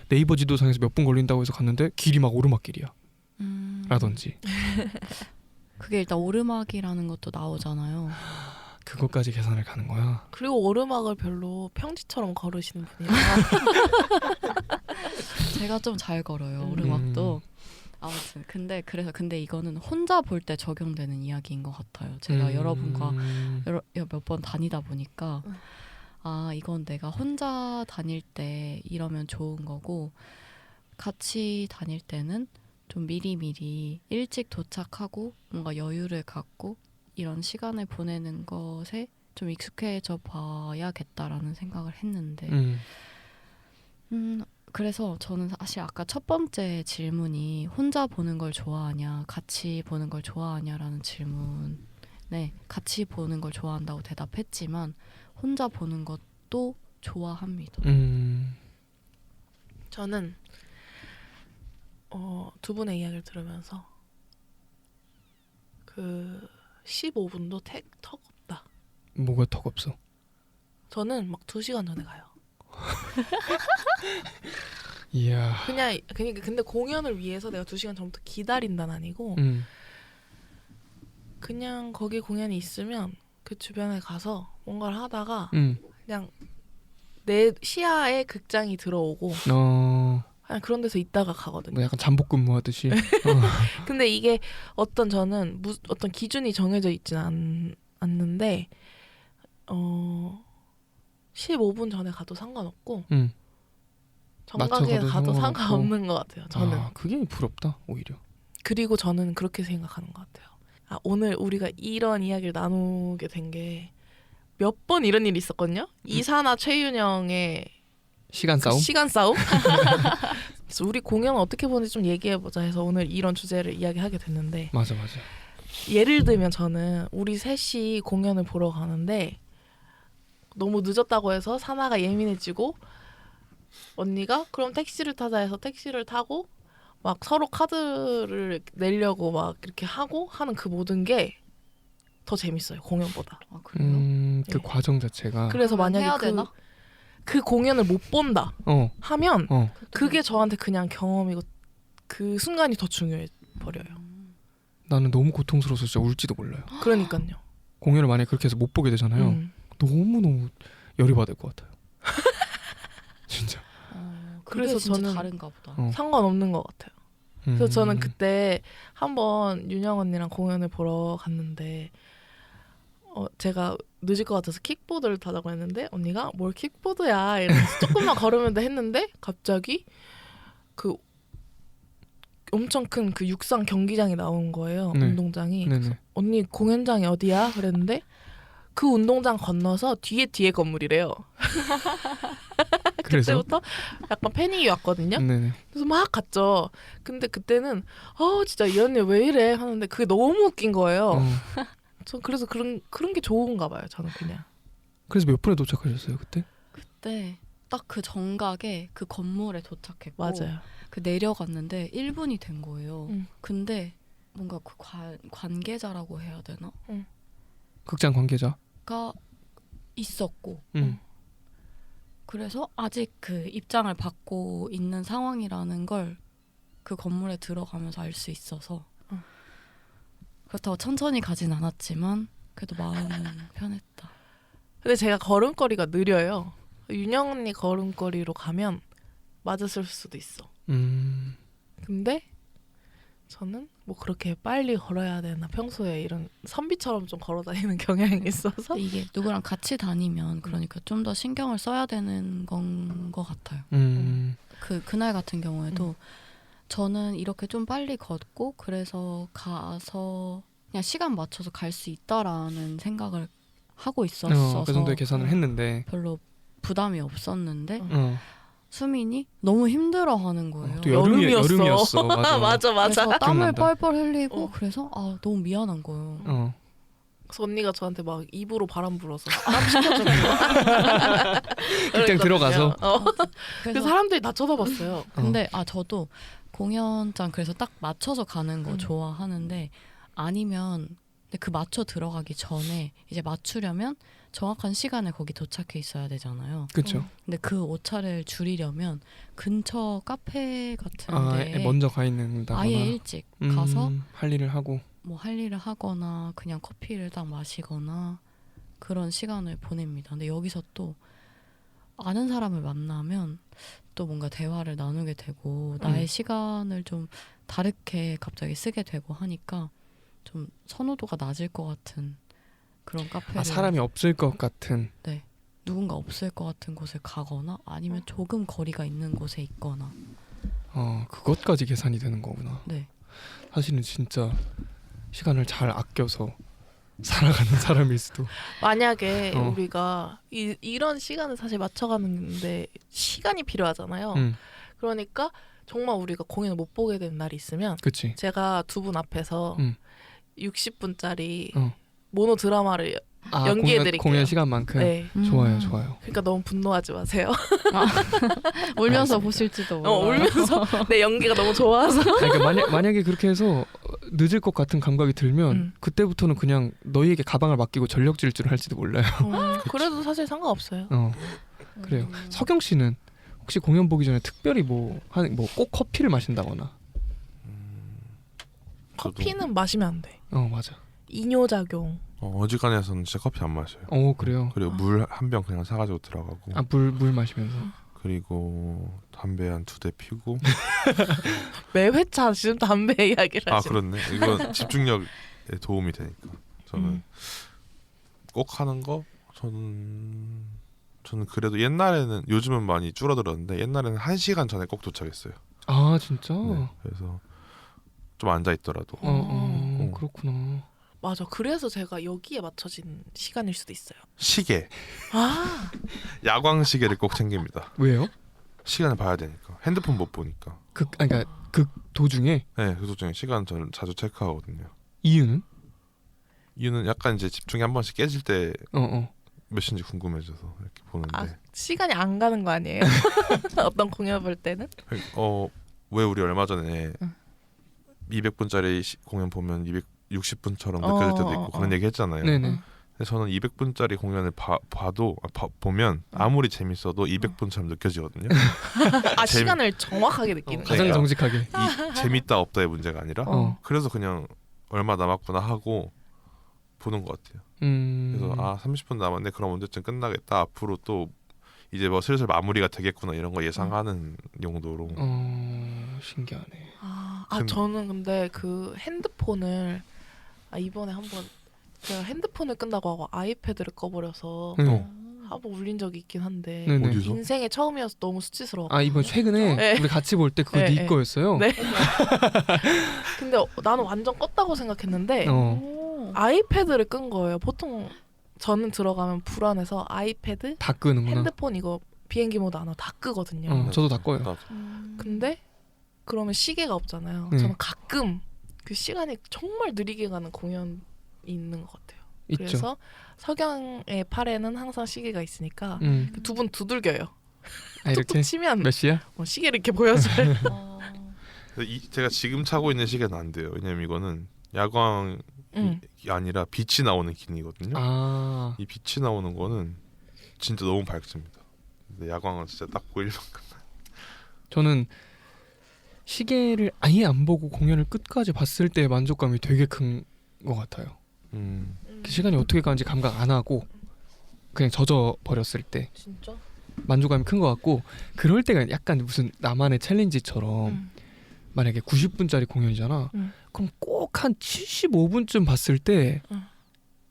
네이버 지도상에서 몇 분 걸린다고 해서 갔는데 길이 막 오르막길이야. 라든지. 그게 일단 오르막이라는 것도 나오잖아요. 그것까지 계산을 가는 거야. 그리고 오르막을 별로 평지처럼 걸으시는 분이라 제가 좀 잘 걸어요. 오르막도. 아무튼 근데 이거는 혼자 볼 때 적용되는 이야기인 것 같아요. 제가 여러분과 몇 번 다니다 보니까 이건 내가 혼자 다닐 때 이러면 좋은 거고 같이 다닐 때는 좀 미리미리 일찍 도착하고 뭔가 여유를 갖고 이런 시간을 보내는 것에 좀 익숙해져 봐야겠다라는 생각을 했는데 그래서 저는 사실 아까 첫 번째 질문이 혼자 보는 걸 좋아하냐 같이 보는 걸 좋아하냐라는 질문에 같이 보는 걸 좋아한다고 대답했지만 혼자 보는 것도 좋아합니다. 저는 두 분의 이야기를 들으면서 그 15분도 턱 없다. 뭐가 턱 없어? 저는 막 2시간 전에 가요. 이야. 그냥 근데 공연을 위해서 내가 2시간 전부터 기다린다는 아니고 그냥 거기 공연이 있으면 그 주변에 가서 뭔가를 하다가 그냥 내 시야에 극장이 들어오고 그냥 그런 데서 있다가 가거든요. 뭐 약간 잠복 근무하듯이. 근데 이게 저는 어떤 기준이 정해져 있지는 않는데 15분 전에 가도 상관없고 정각에 맞춰가도 가도 상관없고. 상관없는 것 같아요. 저는. 아, 그게 부럽다 오히려. 그리고 저는 그렇게 생각하는 것 같아요. 아, 오늘 우리가 이런 이야기를 나누게 된 게 몇 번 이런 일이 있었거든요. 이사나 최윤영의 시간 싸움? 시간 싸움? 그래서 우리 공연을 어떻게 보는지 좀 얘기해보자 해서 오늘 이런 주제를 이야기하게 됐는데 맞아. 예를 들면 저는 우리 셋이 공연을 보러 가는데 너무 늦었다고 해서 사나가 예민해지고 언니가 그럼 택시를 타자 해서 택시를 타고 막 서로 카드를 내려고 막 이렇게 하고 하는 그 모든 게 더 재밌어요 공연보다. 아 그래요? 그 네. 과정 자체가. 그래서 그러면 해야 만약에 되나? 그 공연을 못 본다 어. 하면 어. 그게 저한테 그냥 경험이고 그 순간이 더 중요해 버려요. 나는 너무 고통스러워서 진짜 울지도 몰라요. 그러니까요. 공연을 만약에 그렇게 해서 못 보게 되잖아요. 너무 열이 받을 것 같아요. 진짜. 그래서 그래서 진짜 저는 다른가 보다. 어. 상관없는 것 같아요. 그래서 저는 음. 그때 한번 윤영 언니랑 공연을 보러 갔는데 제가 늦을 것 같아서 킥보드를 타자고 했는데 언니가 뭘 킥보드야 이러면서 조금만 걸으면 돼 했는데 갑자기 그 엄청 큰 그 육상 경기장이 나온 거예요. 네. 운동장이. 네네. 그래서 언니 공연장이 어디야? 그랬는데 그 운동장 건너서 뒤에 건물이래요. 그래서 그때부터 약간 패닉이 왔거든요. 네네. 그래서 막 갔죠. 근데 그때는 진짜 이 언니 왜 이래 하는데 그게 너무 웃긴 거예요. 어. 전 그래서 그런 게 좋은가 봐요. 저는 그냥. 그래서 몇 분에 도착하셨어요 그때? 그때 딱 그 정각에 그 건물에 도착했고 맞아요. 그 내려갔는데 1분이 된 거예요. 응. 근데 뭔가 그 관계자라고 해야 되나? 극장 관계자. 가 있었고 음. 그래서 아직 그 입장을 받고 있는 상황이라는 걸 그 건물에 들어가면서 알 수 있어서 그렇다고 천천히 가진 않았지만 그래도 마음은 편했다. 근데 제가 걸음걸이가 느려요. 윤영 언니 걸음걸이로 가면 맞았을 수도 있어. 근데 저는 뭐 그렇게 빨리 걸어야 되나 평소에 이런 선비처럼 좀 걸어 다니는 경향이 있어서 근데 이게 누구랑 같이 다니면 그러니까 좀 더 신경을 써야 되는 건 것 같아요. 그날 같은 경우에도 저는 이렇게 좀 빨리 걷고 그래서 가서 그냥 시간 맞춰서 갈 수 있다라는 생각을 하고 있었어서 그 정도의 계산을 했는데 별로 부담이 없었는데 어. 수민이 너무 힘들어하는 거예요. 또 여름이었어. 여름이었어. 맞아. 맞아. 그래서 땀을 기억난다. 뻘뻘 흘리고 어. 그래서 너무 미안한 거예요. 어. 그래서 언니가 저한테 막 입으로 바람 불어서 땀 식혀주는 거. 극장 들어가서? 그래서 그래서 사람들이 나 쳐다봤어요. 근데 저도 공연장 그래서 딱 맞춰서 가는 거 좋아하는데 아니면 근데 그 맞춰 들어가기 전에 이제 맞추려면 정확한 시간에 거기 도착해 있어야 되잖아요. 그렇죠. 근데 그 오차를 줄이려면 근처 카페 같은데 먼저 가 있는다거나 아예 일찍 가서 할 일을 하고 뭐 할 일을 하거나 그냥 커피를 딱 마시거나 그런 시간을 보냅니다. 근데 여기서 또 아는 사람을 만나면 또 뭔가 대화를 나누게 되고 나의 시간을 좀 다르게 갑자기 쓰게 되고 하니까 좀 선호도가 낮을 것 같은 그런 카페를 사람이 없을 것 같은 누군가 없을 것 같은 곳에 가거나 아니면 조금 거리가 있는 곳에 있거나 그것까지 계산이 되는 거구나. 네. 사실은 진짜 시간을 잘 아껴서 살아가는 사람일 수도. 만약에 우리가 이런 시간을 사실 맞춰가는데 시간이 필요하잖아요. 그러니까 정말 우리가 공연을 못 보게 되는 날이 있으면 그치. 제가 두 분 앞에서 60분짜리 모노 드라마를 연기해드릴게요. 공연 시간만큼. 네. 좋아요. 그러니까 너무 분노하지 마세요. 울면서 보실지도 몰라요. 울면서 내 연기가 너무 좋아서. 그러니까 만약에 그렇게 해서 늦을 것 같은 감각이 들면 그때부터는 그냥 너희에게 가방을 맡기고 전력 질주를 할지도 몰라요. 그래도 사실 상관없어요. 그래요. 석영 씨는 혹시 공연 보기 전에 특별히 꼭 커피를 마신다거나? 커피는 마시면 안 돼. 맞아. 이뇨작용. 어지간해서는 진짜 커피 안 마셔요. 그래요. 그리고 물 한 병 그냥 사가지고 들어가고. 물 마시면서. 그리고 담배 한 2대 피고. 매 회차 지금 담배 이야기를 하시네. 그렇네. 이건 집중력에 도움이 되니까. 저는 꼭 하는 거 저는 저는 그래도 옛날에는 요즘은 많이 줄어들었는데 옛날에는 1시간 전에 꼭 도착했어요. 아 진짜? 네, 그래서 좀 앉아 있더라도. 그렇구나. 맞아. 그래서 제가 여기에 맞춰진 시간일 수도 있어요. 시계. 아, 야광 시계를 꼭 챙깁니다. 왜요? 시간을 봐야 되니까. 핸드폰 못 보니까. 그러니까 그 도중에 네, 그 도중에 시간 저는 자주 체크하거든요. 이유는? 이유는 약간 이제 집중이 한 번씩 깨질 때 어. 몇 시인지 궁금해져서 이렇게 보는데. 아 시간이 안 가는 거 아니에요? 어떤 공연 볼 때는? 왜 우리 얼마 전에 응. 200분짜리 공연 보면 260분처럼 느껴질 때도 있고 그런 얘기 했잖아요. 네네. 근데 저는 200분짜리 공연을 보면 아무리 재밌어도 200분처럼 느껴지거든요. 아 시간을 정확하게 느끼는 거예요. 가장 정직하게. 이 재밌다 없다의 문제가 아니라 그래서 그냥 얼마 남았구나 하고 보는 것 같아요. 그래서 30분 남았네. 그럼 언제쯤 끝나겠다. 앞으로 또 이제 뭐 슬슬 마무리가 되겠구나 이런 거 예상하는 용도로. 신기하네. 저는 근데 그 핸드폰을 이번에 한번 제가 핸드폰을 끈다고 하고 아이패드를 꺼버려서 한번 울린 적이 있긴 한데 네네. 어디서? 인생에 처음이어서 너무 수치스러워. 이번 최근에 네. 우리 같이 볼 때 그거 네, 네 네. 거였어요. 네. 근데 나는 완전 껐다고 생각했는데 아이패드를 끈 거예요. 보통 저는 들어가면 불안해서 아이패드, 다 끄는구나. 핸드폰 이거 비행기 모드 안 하고 다 끄거든요. 저도 다 꺼요. 나도. 근데 그러면 시계가 없잖아요. 네. 저는 가끔 그 시간이 정말 느리게 가는 공연이 있는 것 같아요. 있죠. 그래서 석양의 팔에는 항상 시계가 있으니까 두 분 두들겨요. 이렇게 툭툭 치면 몇 시야? 시계를 이렇게 보여줘요. 제가 지금 차고 있는 시계는 안 돼요. 왜냐면 이거는 야광이 아니라 빛이 나오는 기능이거든요. 이 빛이 나오는 거는 진짜 너무 밝습니다. 근데 야광은 진짜 딱 보일 만큼. 저는 시계를 아예 안 보고 공연을 끝까지 봤을 때의 만족감이 되게 큰 것 같아요. 그 시간이 어떻게 가는지 감각 안 하고 그냥 젖어 버렸을 때 진짜? 만족감이 큰 것 같고, 그럴 때가 약간 무슨 나만의 챌린지처럼 만약에 90분짜리 공연이잖아. 그럼 꼭 한 75분쯤 봤을 때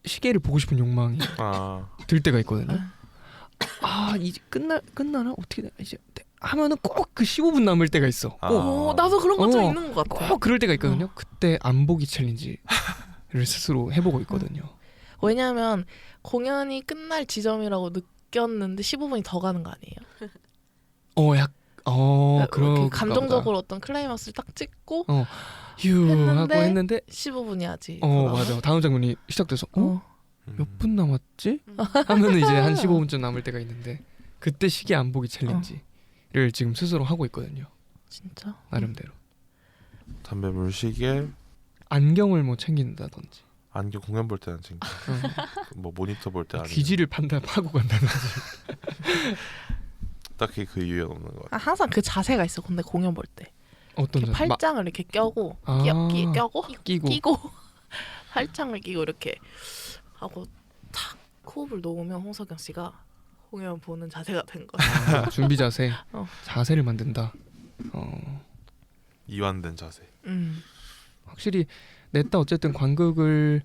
시계를 보고 싶은 욕망이 들 때가 있거든요. 이제 끝나나 어떻게 이제 하면은 꼭 그 15분 남을 때가 있어. 나도 그런 거 좀 있는 것 같아. 꼭 그럴 때가 있거든요. 그때 안 보기 챌린지를 스스로 해보고 있거든요. 왜냐하면 공연이 끝날 지점이라고 느꼈는데 15분이 더 가는 거 아니에요? 그런 감정적으로 어떤 클라이막스를 딱 찍고 하고 했는데 15분이 아직. 맞아. 다음 장면이 시작돼서 몇 분 남았지? 하면은 이제 한 15분쯤 남을 때가 있는데 그때 시계 안 보기 챌린지를 지금 스스로 하고 있거든요. 진짜? 나름대로. 담배 물 시계. 안경을 뭐 챙긴다든지. 안경 공연 볼 때는 챙겨. 뭐 모니터 볼 때 아니면 귀지를 파고 간다든지. 딱히 그 이유는 없는 것 같아요. 항상 그 자세가 있어. 근데 공연 볼 때. 어떤 이렇게 팔짱을 이렇게 껴고 끼고 팔짱을 끼고 이렇게 하고 탁 호흡을 놓으면 홍석영 씨가 공연 보는 자세가 된 거야. 준비 자세. 자세를 만든다. 이완된 자세. 확실히 냈다 어쨌든 관극을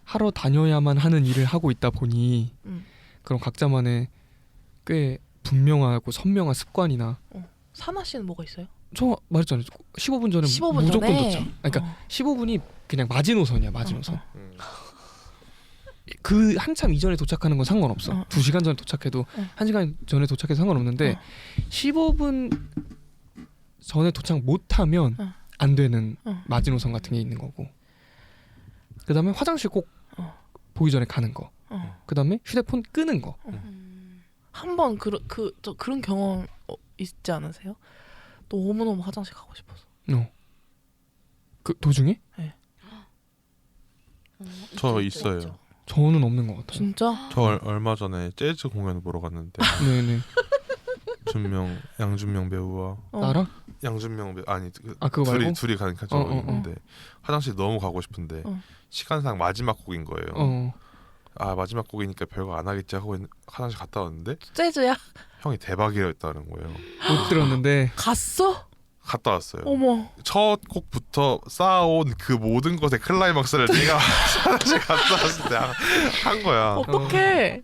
하러 다녀야만 하는 일을 하고 있다 보니 그런 각자만의 꽤 분명하고 선명한 습관이나. 사나 씨는 뭐가 있어요? 저 말했잖아요. 15분 전에 15분 무조건 전에? 도착. 그러니까 15분이 그냥 마지노선이야. 마지노선. 그 한참 이전에 도착하는 건 상관없어. 2시간 전에 도착해도 1시간 전에 도착해도 상관없는데 15분 전에 도착 못하면 안 되는 마지노선 같은 게 있는 거고, 그 다음에 화장실 꼭 보기 전에 가는 거, 그 다음에 휴대폰 끄는 거. 한번 그런 경험 있지 않으세요? 너무너무 화장실 가고 싶어서. 그 도중에? 네. 저 있어요. 저는 없는 것 같아요. 진짜? 저 얼마 전에 재즈 공연을 보러 갔는데 네네. 양준명 배우와 나랑? 양준명 배우 아니 그거 말고? 둘이 가니까 저 있는데 화장실 너무 가고 싶은데 시간상 마지막 곡인 거예요. 마지막 곡이니까 별거 안 하겠지 하고 화장실 갔다 왔는데 재즈야? 형이 대박이었다는 거예요. 못 들었는데 갔어? 갔다 왔어요. 어머. 첫 곡부터 쌓아온 그 모든 것의 클라이막스를 내가 화장실 갔다 왔을 때 한 거야. 어떡해.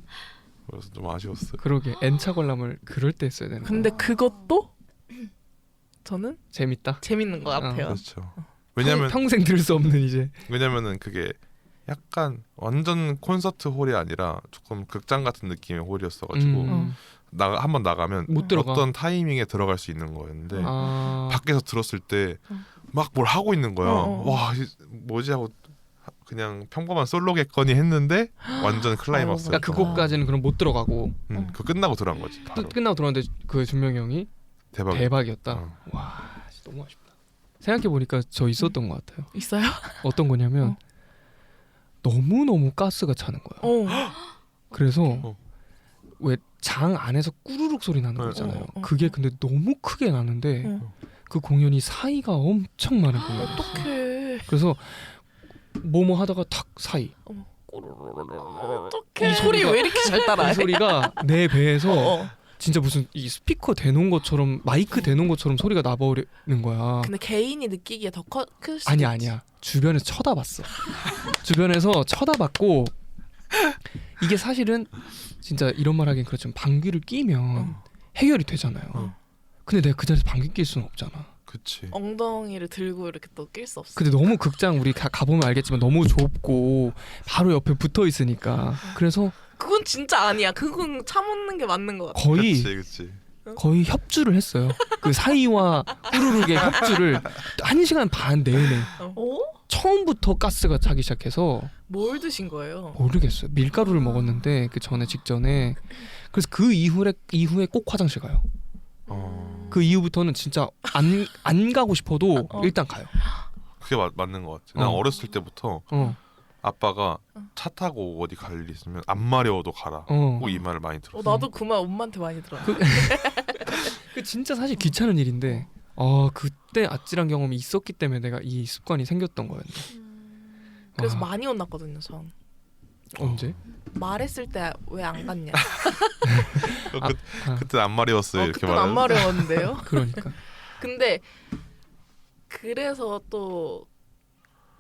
그래서 좀 아쉬웠어요. 그러게 N차 관람을 그럴 때 했어야 되는. 근데 그것도 저는 재밌다. 재밌는 것 같아요. 그렇죠. 왜냐면 평생 들을 수 없는 이제. 왜냐면은 그게 약간 완전 콘서트 홀이 아니라 조금 극장 같은 느낌의 홀이었어가지고 한번 나가면 못 들어가. 어떤 타이밍에 들어갈 수 있는 거였는데 아. 밖에서 들었을 때 막 뭘 하고 있는 거야. 어. 와 뭐지 하고 그냥 평범한 솔로겠거니 했는데 완전 클라이막스. 그러니까 그곳까지는 그럼 못 들어가고 그 끝나고 들어간 거지. 바로. 끝나고 들어왔는데 그 준명이 형이 대박. 대박이었다. 어. 와 진짜 너무 아쉽다. 생각해 보니까 저 있었던 것 같아요. 있어요? 어떤 거냐면 너무 너무 가스가 차는 거야. 그래서 어. 왜 장 안에서 꾸르륵 소리 나는 거 있잖아요. 그게 근데 너무 크게 나는데 그 공연이 사이가 엄청 많은 공연이었어. 어떡해. 그래서 뭐뭐 하다가 탁 사이. 어떡해. 이 소리 왜 이렇게 잘 따라해? 이 소리가 내 배에서 어. 진짜 무슨 이 스피커 대놓은 것처럼 마이크 대놓은 것처럼 소리가 나버리는 거야. 근데 개인이 느끼기에 더 클 수도 아니야 있지. 아니야. 주변에서 쳐다봤어. 주변에서 쳐다봤고 이게 사실은 진짜 이런 말 하긴 그렇지만 방귀를 끼면 해결이 되잖아요. 근데 내가 그 자리에서 방귀 낄 수는 없잖아. 그치. 엉덩이를 들고 이렇게 또 낄 수 없어. 근데 너무 극장 우리 가보면 알겠지만 너무 좁고 바로 옆에 붙어 있으니까 그래서 그건 진짜 아니야. 그건 참는 게 맞는 것 같아. 거의 그치. 거의 협주를 했어요. 그 사이와 후루룩의 협주를 1시간 반 내내 어? 처음부터 가스가 차기 시작해서 뭘 드신 거예요? 모르겠어요. 밀가루를 먹었는데 그 전에 직전에 그래서 그 이후에 꼭 화장실 가요. 그 이후부터는 진짜 안 가고 싶어도 일단 가요. 그게 맞는 것 같아. 난 어렸을 때부터 아빠가 차 타고 어디 갈 일 있으면 안 마려워도 가라. 꼭 이 말을 많이 들었어. 나도 그 말 엄마한테 많이 들어요. 그 진짜 사실 귀찮은 일인데 그때 아찔한 경험이 있었기 때문에 내가 이 습관이 생겼던 거였네. 그래서 많이 혼났거든요, 전. 언제? 말했을 때 왜 안 갔냐. 그때 안 마려웠어요. 이렇게 그때는 안 말하는. 마려웠는데요. 그러니까. 근데 그래서 또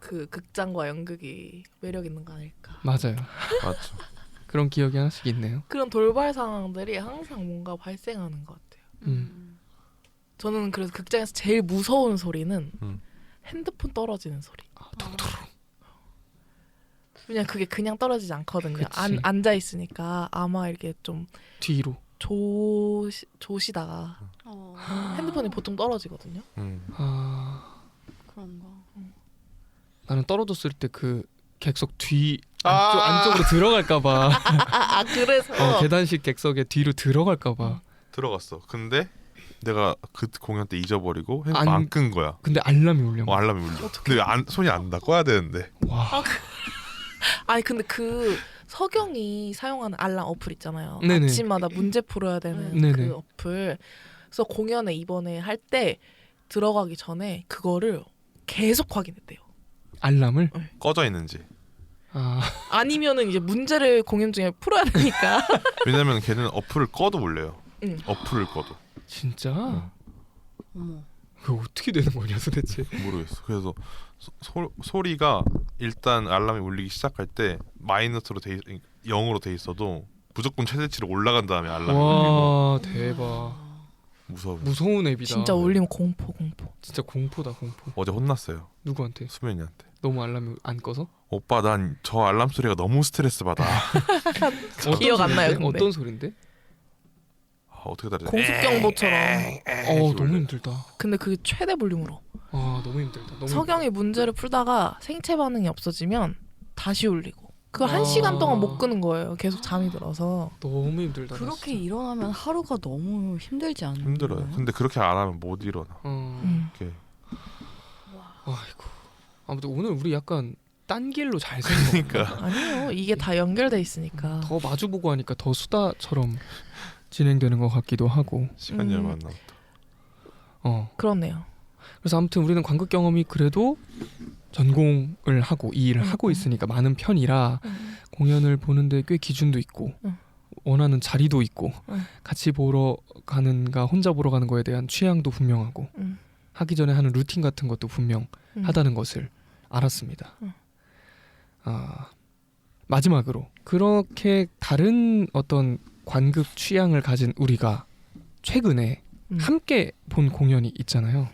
그 극장과 연극이 매력 있는 거 아닐까. 맞아요. 맞죠. 그런 기억이 하나씩 있네요. 그런 돌발 상황들이 항상 뭔가 발생하는 것 같아요. 저는 그래서 극장에서 제일 무서운 소리는 핸드폰 떨어지는 소리. 통토로. 그냥 그게 그냥 떨어지지 않거든요. 그치. 앉아 있으니까 아마 이렇게 좀 뒤로. 조시다가 핸드폰이 보통 떨어지거든요. 그런가. 나는 떨어졌을 때 그 객석 뒤 안쪽으로 들어갈까봐. 그래서 계단식 객석에 뒤로 들어갈까봐. 들어갔어. 근데 내가 그 공연 때 잊어버리고 핸드폰 안 끈 거야. 근데 알람이 울려. 알람이 울려. 근데 손이 안 닿아. 꺼야 되는데. 와. 아니 근데 그 서경이 사용하는 알람 어플 있잖아요. 네네. 아침마다 문제 풀어야 되는 네네. 그 어플. 그래서 공연에 이번에 할 때 들어가기 전에 그거를 계속 확인했대요. 알람을? 꺼져 있는지. 아니면은 이제 문제를 공연 중에 풀어야 되니까. 왜냐면 걔는 어플을 꺼도 울려요. 응. 어플을 꺼도. 진짜? 어머. 그거 어떻게 되는 거냐 도대체? 모르겠어. 그래서 소리가 일단 알람이 울리기 시작할 때 마이너스로 0으로 돼 있어도 무조건 최대치로 올라간 다음에 알람이 울리고. 와 대박. 무서운 앱이다. 진짜 울리면 공포. 진짜 공포다 공포. 어제 혼났어요. 누구한테? 수면이한테. 너무 알람이 안 꺼서? 오빠 난 저 알람 소리가 너무 스트레스 받아. 기억 안 나요, 근데. 어떤 소린데? 어떻게 다르지? 공습경보처럼. 너무 힘들다. 근데 그게 최대 볼륨으로. 너무 힘들다. 너무 서경이 문제를 풀다가 생체 반응이 없어지면 다시 울리고. 그 1시간 동안 못 끄는 거예요. 계속 잠이 들어서. 너무 힘들다. 그렇게 일어나면 하루가 너무 힘들지 않나요? 힘들어요. 근데 그렇게 안 하면 못 일어나. 이렇게. 아이고. 아무튼 오늘 우리 약간 딴 길로 잘 생긴 그러니까. 아니요. 이게 다 연결돼 있으니까. 더 마주보고 하니까 더 수다처럼 진행되는 것 같기도 하고. 시간이 얼마 안 남았다. 그렇네요. 그래서 아무튼 우리는 관극 경험이 그래도 전공을 하고 이 일을 하고 있으니까 많은 편이라 공연을 보는데 꽤 기준도 있고 원하는 자리도 있고 같이 보러 가는가 혼자 보러 가는 거에 대한 취향도 분명하고 하기 전에 하는 루틴 같은 것도 분명하다는 것을 알았습니다. 마지막으로 그렇게 다른 어떤 관극 취향을 가진 우리가 최근에 함께 본 공연이 있잖아요.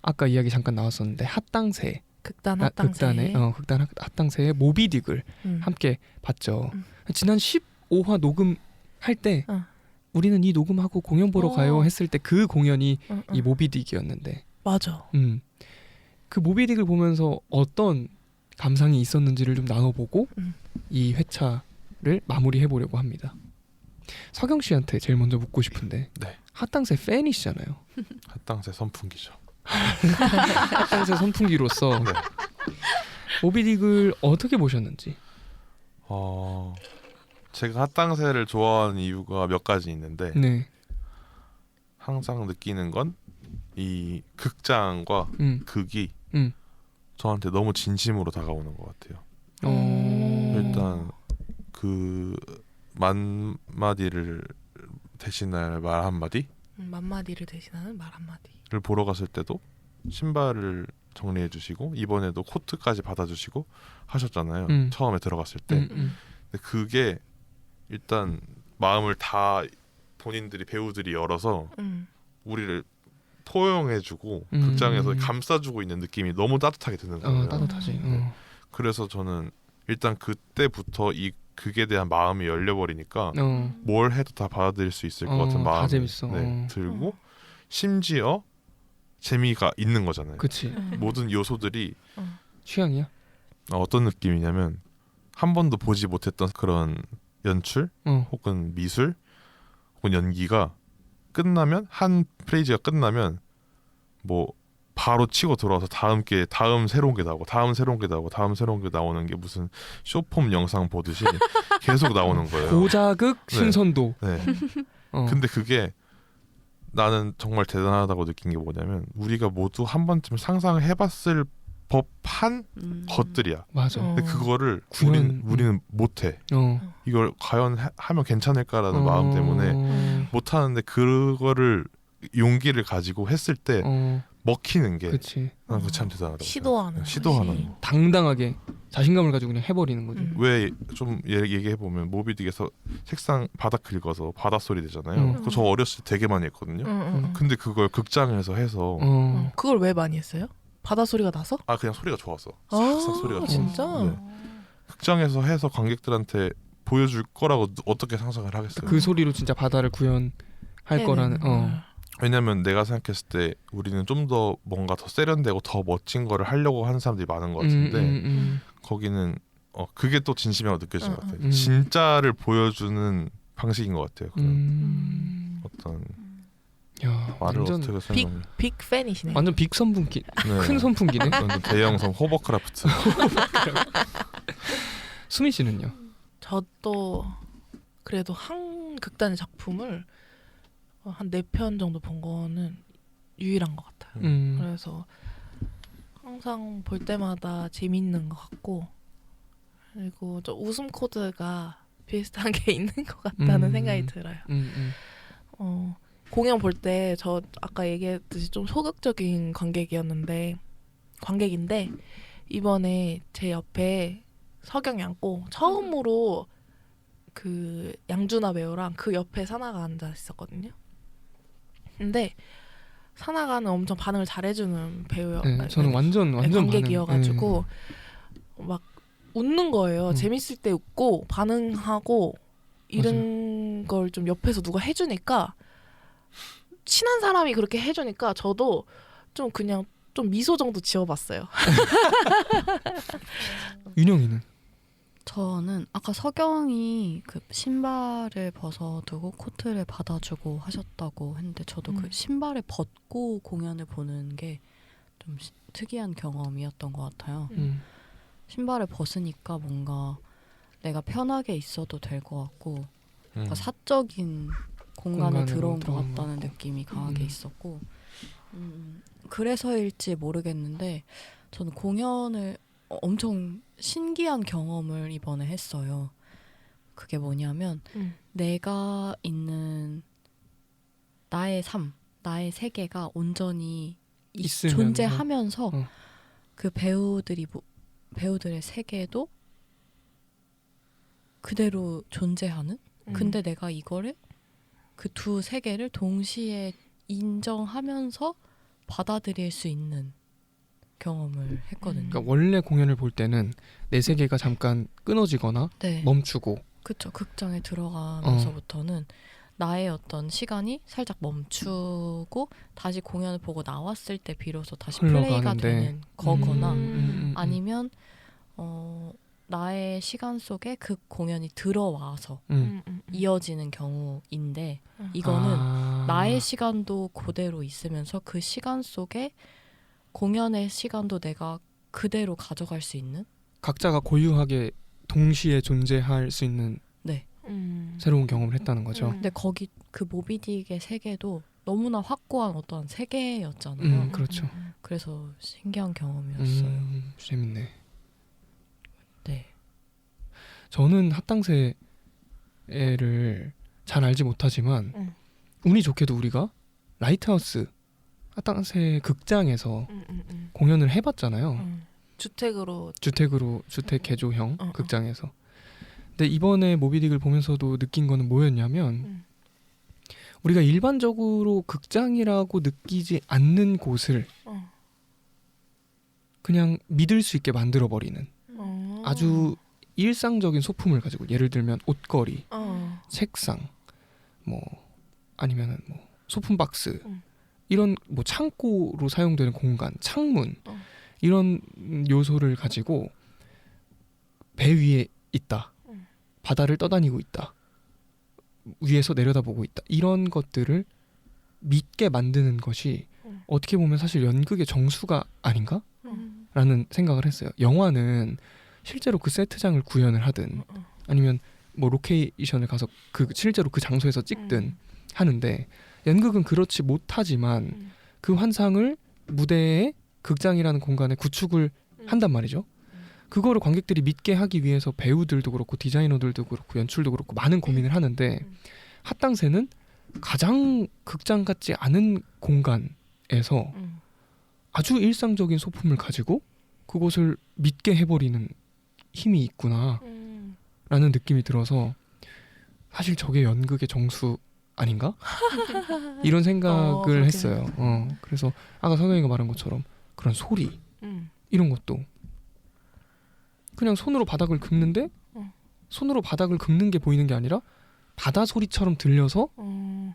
아까 이야기 잠깐 나왔었는데 핫당새 극단 핫당새 극단 핫당새의 모비딕을 함께 봤죠. 지난 15화 녹음할 때 우리는 이 녹음하고 공연 보러 가요 했을 때 그 공연이 이 모비딕이었는데 맞아. 그 모비딕을 보면서 어떤 감상이 있었는지를 좀 나눠보고 이 회차를 마무리해보려고 합니다. 서경 씨한테 제일 먼저 묻고 싶은데 네. 핫당새 팬이시잖아요. 핫당새 선풍기죠. 핫당새 선풍기로서 네. 모비딕을 어떻게 보셨는지. 제가 핫당새를 좋아하는 이유가 몇 가지 있는데 네. 항상 느끼는 건 이 극장과 극이 저한테 너무 진심으로 다가오는 것 같아요. 일단 그 만마디를 대신할 말 한마디? 만마디를 대신하는 말 한마디를 보러 갔을 때도 신발을 정리해 주시고 이번에도 코트까지 받아주시고 하셨잖아요. 처음에 들어갔을 때. 근데 그게 일단 마음을 다 본인들이 배우들이 열어서 우리를 포용해주고 극장에서 감싸주고 있는 느낌이 너무 따뜻하게 드는 거예요. 따뜻하지. 그래서 저는 일단 그때부터 이 극에 대한 마음이 열려버리니까 뭘 해도 다 받아들일 수 있을 것 같은 마음이 들고 심지어 재미가 있는 거잖아요. 그치. 모든 요소들이 취향이야? 어떤 느낌이냐면 한 번도 보지 못했던 그런 연출 혹은 미술 혹은 연기가 끝나면 한 프레이즈가 끝나면 뭐 바로 치고 들어와서 다음 새로운 게 나오고 다음 새로운 게 나오고 다음 새로운 게 나오는 게 무슨 쇼폼 영상 보듯이 계속 나오는 거예요. 고자극 신선도. 네. 근데 그게 나는 정말 대단하다고 느낀 게 뭐냐면 우리가 모두 한 번쯤 상상해봤을 법한 것들이야. 맞아. 근데 그거를 우리는 못해. 이걸 과연 하면 괜찮을까라는 마음 때문에 못하는데 그거를 용기를 가지고 했을 때 먹히는 게 난 그거 참 대단하다고 시도하는 거. 당당하게 자신감을 가지고 그냥 해버리는 거지. 왜 좀 얘기해보면 모비딕에서 책상 바닥 긁어서 바닷소리 되잖아요. 그거 저 어렸을 때 되게 많이 했거든요. 근데 그걸 극장에서 해서 그걸 왜 많이 했어요? 바닷소리가 나서? 그냥 소리가 좋았어. 싹싹 소리가 좋았어. 진짜? 네. 극장에서 해서 관객들한테 보여줄 거라고 어떻게 상상을 하겠어요. 그 소리로 진짜 바다를 구현할 거라는. 왜냐면 내가 생각했을 때 우리는 좀 더 뭔가 더 세련되고 더 멋진 거를 하려고 하는 사람들이 많은 것 같은데 거기는 그게 또 진심이라고 느껴지는 것 같아요. 진짜를 보여주는 방식인 것 같아요. 어떤 말을 완전 어떻게 설명을 빅 팬이시네. 완전 빅 선풍기. 네. 큰 선풍기네. 완전 대형성 호버크라프트. 수민 씨는요? 저도 그래도 한 극단의 작품을 한 4편 정도 본 거는 유일한 것 같아요. 그래서 항상 볼 때마다 재밌는 것 같고 그리고 저 웃음 코드가 비슷한 게 있는 것 같다는 생각이 들어요. 공연 볼 때 저 아까 얘기했듯이 좀 소극적인 관객인데 이번에 제 옆에 서경이 앉고 처음으로 그 양준하 배우랑 그 옆에 사나가 앉아 있었거든요. 근데 사나가는 엄청 반응을 잘해주는 배우요. 저는 완전 관객이어가지고 막 웃는 거예요. 재밌을 때 웃고 반응하고 이런 걸 좀 옆에서 누가 해주니까 친한 사람이 그렇게 해주니까 저도 좀 그냥 좀 미소 정도 지어봤어요. 윤영이는? 저는 아까 서경이 그 신발을 벗어두고 코트를 받아주고 하셨다고 했는데 저도 그 신발을 벗고 공연을 보는 게 좀 특이한 경험이었던 것 같아요. 신발을 벗으니까 뭔가 내가 편하게 있어도 될 것 같고 뭔가 사적인 공간에 들어온 것 같다는 느낌이 강하게 있었고 그래서일지 모르겠는데 저는 공연을 엄청 신기한 경험을 이번에 했어요. 그게 뭐냐면 내가 있는 나의 삶, 나의 세계가 온전히 존재하면서 그 배우들의 세계도 그대로 존재하는. 근데 내가 이거를 그 두 세계를 동시에 인정하면서 받아들일 수 있는 경험을 했거든요. 그러니까 원래 공연을 볼 때는 내 세계가 잠깐 끊어지거나 네. 멈추고 그쵸. 극장에 들어가면서부터는 나의 어떤 시간이 살짝 멈추고 다시 공연을 보고 나왔을 때 비로소 다시 플레이가 흘러가는데. 되는 거거나 아니면 아니면 나의 시간 속에 그 공연이 들어와서 음. 이어지는 경우인데 이거는 나의 시간도 그대로 있으면서 그 시간 속에 공연의 시간도 내가 그대로 가져갈 수 있는 각자가 고유하게 동시에 존재할 수 있는 음. 새로운 경험을 했다는 거죠. 근데 거기 그 모비딕의 세계도 너무나 확고한 어떤 세계였잖아요. 그렇죠. 그래서 신기한 경험이었어요. 재밌네. 네. 저는 합당새를 잘 알지 못하지만 운이 좋게도 우리가 라이트하우스 합당새 극장에서 공연을 해봤잖아요. 주택으로 주택 개조형 극장에서. 근데 이번에 모비딕을 보면서도 느낀 거는 뭐였냐면 우리가 일반적으로 극장이라고 느끼지 않는 곳을 그냥 믿을 수 있게 만들어버리는 아주 일상적인 소품을 가지고, 예를 들면 옷걸이, 책상, 뭐 아니면은 뭐 소품 박스, 이런 뭐 창고로 사용되는 공간, 창문, 이런 요소를 가지고 배 위에 있다, 바다를 떠다니고 있다, 위에서 내려다보고 있다, 이런 것들을 믿게 만드는 것이 어떻게 보면 사실 연극의 정수가 아닌가? 라는 생각을 했어요. 영화는 실제로 그 세트장을 구현을 하든 아니면 뭐 로케이션을 가서 실제로 그 장소에서 찍든 하는데, 연극은 그렇지 못하지만 그 환상을 무대에, 극장이라는 공간에 구축을 한단 말이죠. 그거를 관객들이 믿게 하기 위해서 배우들도 그렇고 디자이너들도 그렇고 연출도 그렇고 많은 고민을 하는데, 합당새는 가장 극장 같지 않은 공간에서 아주 일상적인 소품을 가지고 그곳을 믿게 해버리는 힘이 있구나 라는 느낌이 들어서, 사실 저게 연극의 정수 아닌가? 이런 생각을 했어요. 그래서 아까 성현이가 말한 것처럼 그런 소리, 이런 것도 그냥 손으로 바닥을 긁는데 손으로 바닥을 긁는 게 보이는 게 아니라 바다 소리처럼 들려서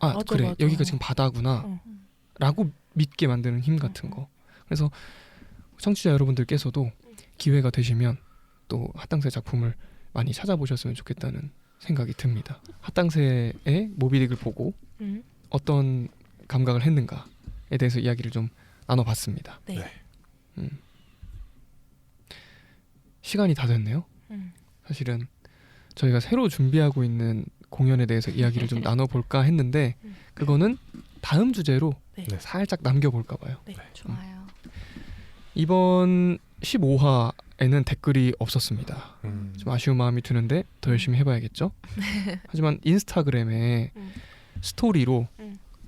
맞아, 그래, 맞아. 여기가 지금 바다구나 라고 믿게 만드는 힘 같은 거. 그래서 청취자 여러분들께서도 기회가 되시면 또 합당새 작품을 많이 찾아보셨으면 좋겠다는 생각이 듭니다. 합당새의 모비딕을 보고 어떤 감각을 했는가에 대해서 이야기를 좀 나눠봤습니다. 네. 시간이 다 됐네요. 사실은 저희가 새로 준비하고 있는 공연에 대해서 이야기를 좀 나눠볼까 했는데 그거는 다음 주제로 네. 살짝 남겨볼까 봐요. 네. 좋아요. 이번 15화에는 댓글이 없었습니다. 좀 아쉬운 마음이 드는데 더 열심히 해봐야겠죠. 하지만 인스타그램에 스토리로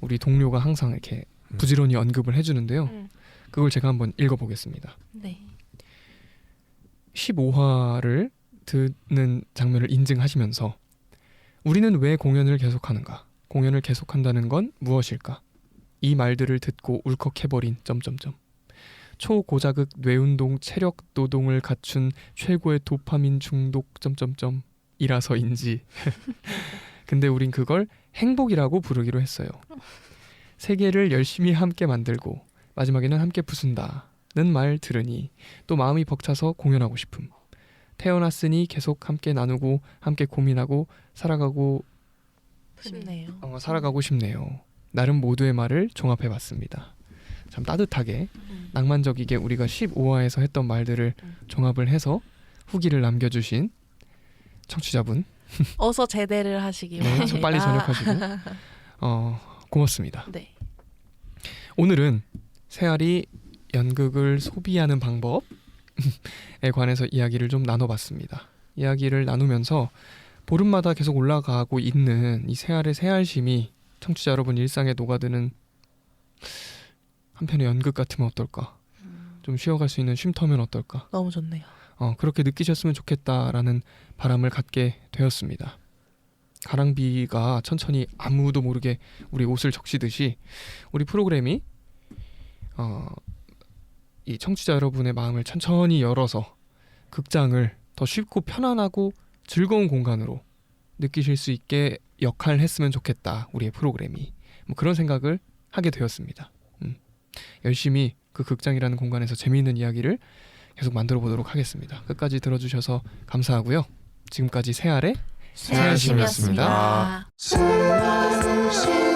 우리 동료가 항상 이렇게 부지런히 언급을 해주는데요. 그걸 제가 한번 읽어보겠습니다. 네. 15화를 듣는 장면을 인증하시면서 우리는 왜 공연을 계속하는가? 공연을 계속한다는 건 무엇일까? 이 말들을 듣고 울컥해버린 점점점. 초고자극 뇌운동 체력 노동을 갖춘 최고의 도파민 중독 점점점 이라서인지. 근데 우린 그걸 행복이라고 부르기로 했어요. 세계를 열심히 함께 만들고 마지막에는 함께 부순다는 말 들으니 또 마음이 벅차서 공연하고 싶음. 태어났으니 계속 함께 나누고 함께 고민하고 살아가고 싶네요. 나름 모두의 말을 종합해봤습니다. 참 따뜻하게 낭만적이게 우리가 15화에서 했던 말들을 종합을 해서 후기를 남겨주신 청취자분, 어서 제대를 하시기 네, 바랍니다. 빨리 전역하시고 고맙습니다. 네. 오늘은 새알이 연극을 소비하는 방법에 관해서 이야기를 좀 나눠봤습니다. 이야기를 나누면서 보름마다 계속 올라가고 있는 이 새알의 새알심이 청취자 여러분 일상에 녹아드는 한편의 연극 같으면 어떨까? 좀 쉬어갈 수 있는 쉼터면 어떨까? 너무 좋네요. 그렇게 느끼셨으면 좋겠다라는 바람을 갖게 되었습니다. 가랑비가 천천히 아무도 모르게 우리 옷을 적시듯이 우리 프로그램이 이 청취자 여러분의 마음을 천천히 열어서 극장을 더 쉽고 편안하고 즐거운 공간으로 느끼실 수 있게 역할했으면 좋겠다. 우리의 프로그램이 뭐 그런 생각을 하게 되었습니다. 열심히 그 극장이라는 공간에서 재미있는 이야기를 계속 만들어 보도록 하겠습니다. 끝까지 들어주셔서 감사하고요. 지금까지 새알의 새알심이었습니다. 새알심이었습니다.